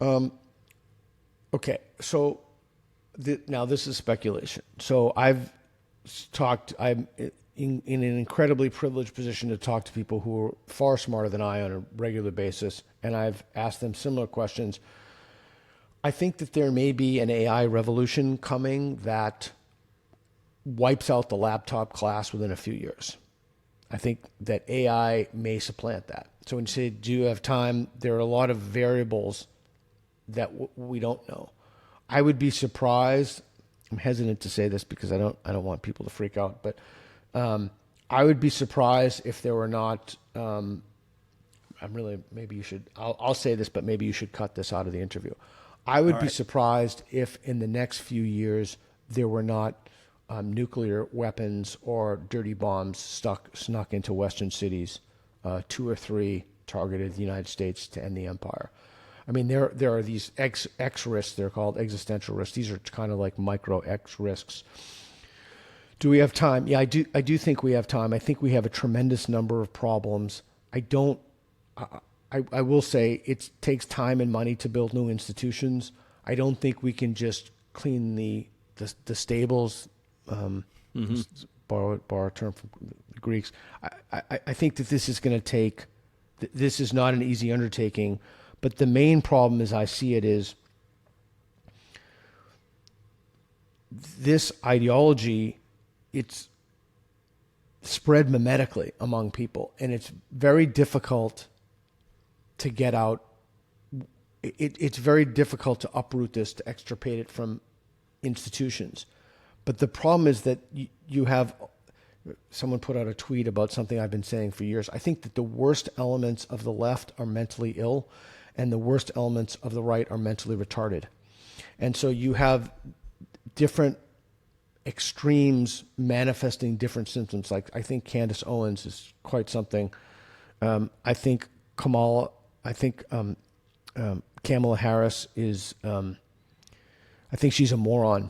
Okay, so now this is speculation. So I'm in an incredibly privileged position to talk to people who are far smarter than I on a regular basis, and I've asked them similar questions. I think that there may be an AI revolution coming that wipes out the laptop class within a few years. I think that AI may supplant that. So when you say, do you have time? There are a lot of variables that we don't know. I would be surprised. I'm hesitant to say this because I don't want people to freak out, but I would be surprised if there were not. Maybe you should. I'll say this, but maybe you should cut this out of the interview. I would be surprised if in the next few years there were not nuclear weapons or dirty bombs snuck into Western cities, 2 or 3 targeted the United States to end the empire. I mean, there are these X risks. They're called existential risks. These are kind of like micro X risks. Do we have time? Yeah, I do think we have time. I think we have a tremendous number of problems. I will say it takes time and money to build new institutions. I don't think we can just clean the stables, borrow a term from the Greeks. I think that this is going to take, this is not an easy undertaking, but the main problem as I see it is this ideology, it's spread mimetically among people, and it's very difficult to get out. It's very difficult to uproot this, to extirpate it from institutions. But the problem is that you have, someone put out a tweet about something I've been saying for years. I think that the worst elements of the left are mentally ill, and the worst elements of the right are mentally retarded. And so you have different extremes manifesting different symptoms. Like, I think Candace Owens is quite something. I think Kamala Harris is, I think she's a moron.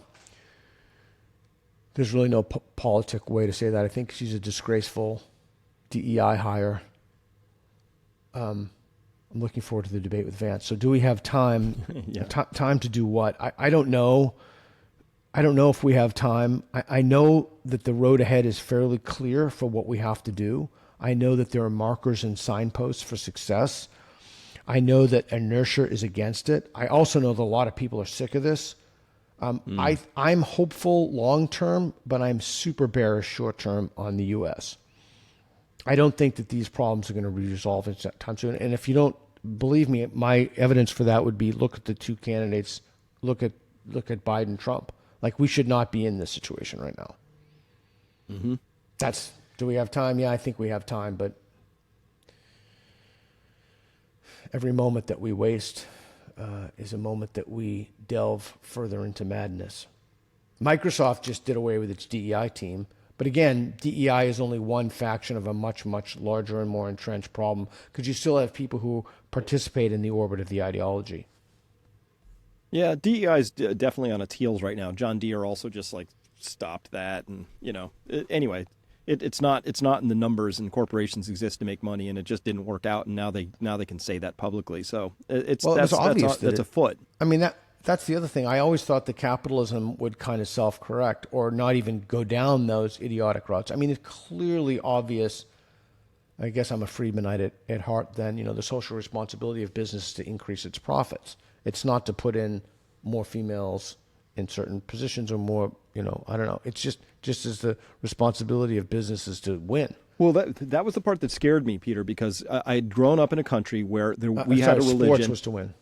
There's really no politic way to say that. I think she's a disgraceful DEI hire. I'm looking forward to the debate with Vance. So do we have time? Yeah. Time to do what? I don't know. I don't know if we have time. I know that the road ahead is fairly clear for what we have to do. I know that there are markers and signposts for success. I know that inertia is against it. I also know that a lot of people are sick of this. I'm hopeful long term, but I'm super bearish short term on the U.S. I don't think that these problems are going to be resolved anytime soon. And if you don't believe me, my evidence for that would be look at the two candidates, look at Biden, Trump. Like, we should not be in this situation right now. Mm-hmm. Do we have time? Yeah, I think we have time, but every moment that we waste is a moment that we delve further into madness. Microsoft just did away with its DEI team. But again, DEI is only one faction of a much, much larger and more entrenched problem, because you still have people who participate in the orbit of the ideology. Yeah, DEI is definitely on its heels right now. John Deere also just stopped that, and anyway, it's not in the numbers, and corporations exist to make money, and it just didn't work out, and now they can say that publicly. So it's obvious that's afoot. I mean, that's the other thing. I always thought that capitalism would kind of self-correct or not even go down those idiotic routes. I mean, it's clearly obvious. I guess I'm a Friedmanite at heart then. The social responsibility of business is to increase its profits. It's not to put in more females in certain positions or more, I don't know. It's just as the responsibility of business is to win. Well, that was the part that scared me, Peter, because I had grown up in a country where we had a religion. Sports was to win.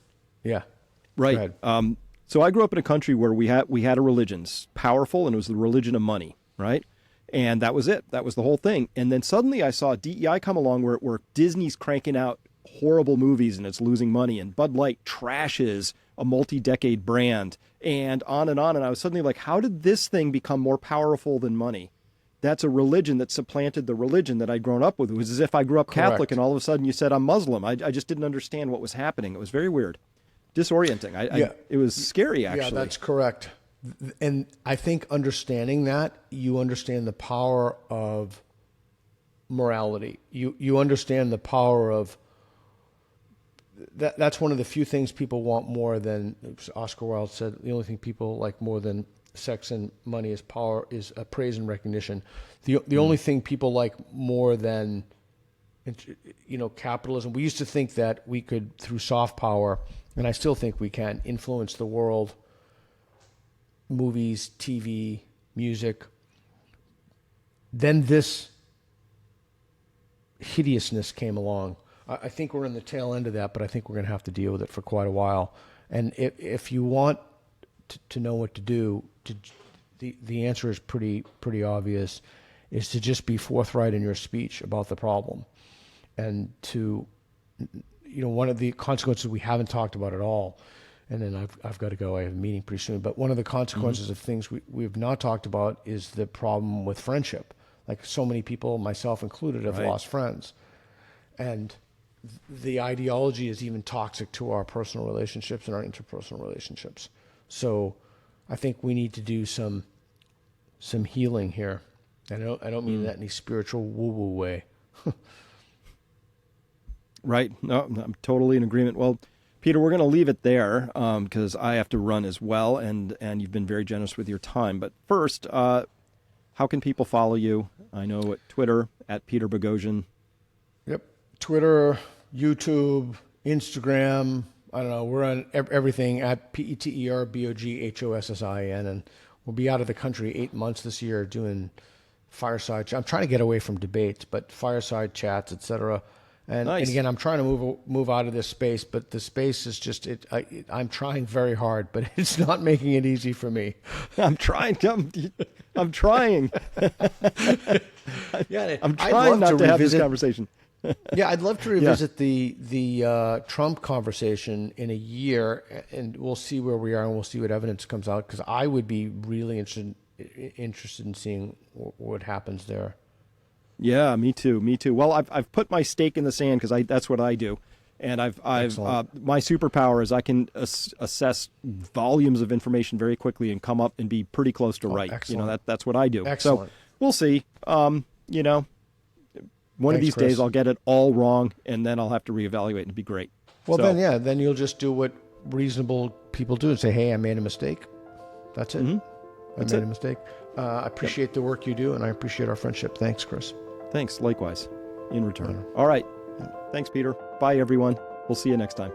Yeah. Right. So I grew up in a country where we had a religion, powerful, and it was the religion of money, right? And that was it. That was the whole thing. And then suddenly I saw DEI come along where Disney's cranking out horrible movies and it's losing money, and Bud Light trashes a multi-decade brand, and on. And I was suddenly like, how did this thing become more powerful than money? That's a religion that supplanted the religion that I'd grown up with. It was as if I grew up Correct. Catholic and all of a sudden you said I'm Muslim. I just didn't understand what was happening. It was very weird. Disorienting. It was scary, actually. Yeah, that's correct. And I think understanding that, you understand the power of morality. You understand the power of that's one of the few things people want more than, Oscar Wilde said, the only thing people like more than sex and money is power, is praise and recognition. The only thing people like more than capitalism. We used to think that we could, through soft power, and I still think we can, influence the world, movies, TV, music. Then this hideousness came along. I think we're in the tail end of that, but I think we're going to have to deal with it for quite a while. And if you want to know what to do, the answer is pretty obvious, is to just be forthright in your speech about the problem. And to, one of the consequences we haven't talked about at all, and then I've got to go, I have a meeting pretty soon, but one of the consequences of things we've not talked about is the problem with friendship. Like so many people, myself included, have lost friends. And the ideology is even toxic to our personal relationships and our interpersonal relationships. So I think we need to do some healing here. And I don't mean that in a spiritual woo-woo way. Right. No, I'm totally in agreement. Well, Peter, we're going to leave it there because I have to run as well, and you've been very generous with your time. But first, how can people follow you? I know at Twitter, at Peter Boghossian. Yep. Twitter, YouTube, Instagram. I don't know. We're on everything at PeterBoghossian, and we'll be out of the country 8 months this year doing fireside. I'm trying to get away from debates, but fireside chats, etc. And, nice. And again, I'm trying to move out of this space, but the space is just I'm trying very hard, but it's not making it easy for me. I'm trying. I'm trying. Yeah, I'm trying not to have this conversation. Yeah, I'd love to revisit the Trump conversation in a year, and we'll see where we are, and we'll see what evidence comes out, because I would be really interested in seeing what happens there. Yeah, me too. Well, I've put my stake in the sand because that's what I do, and I've my superpower is I can assess volumes of information very quickly and come up and be pretty close to right. Excellent. That's what I do. Excellent. So we'll see. One of these Chris. days I'll get it all wrong, and then I'll have to reevaluate and it'll be great. Well, then you'll just do what reasonable people do and say, hey, I made a mistake. That's it. I made a mistake. I appreciate the work you do, and I appreciate our friendship. Thanks, Chris. Thanks, likewise, in return. All right. Thanks, Peter. Bye, everyone. We'll see you next time.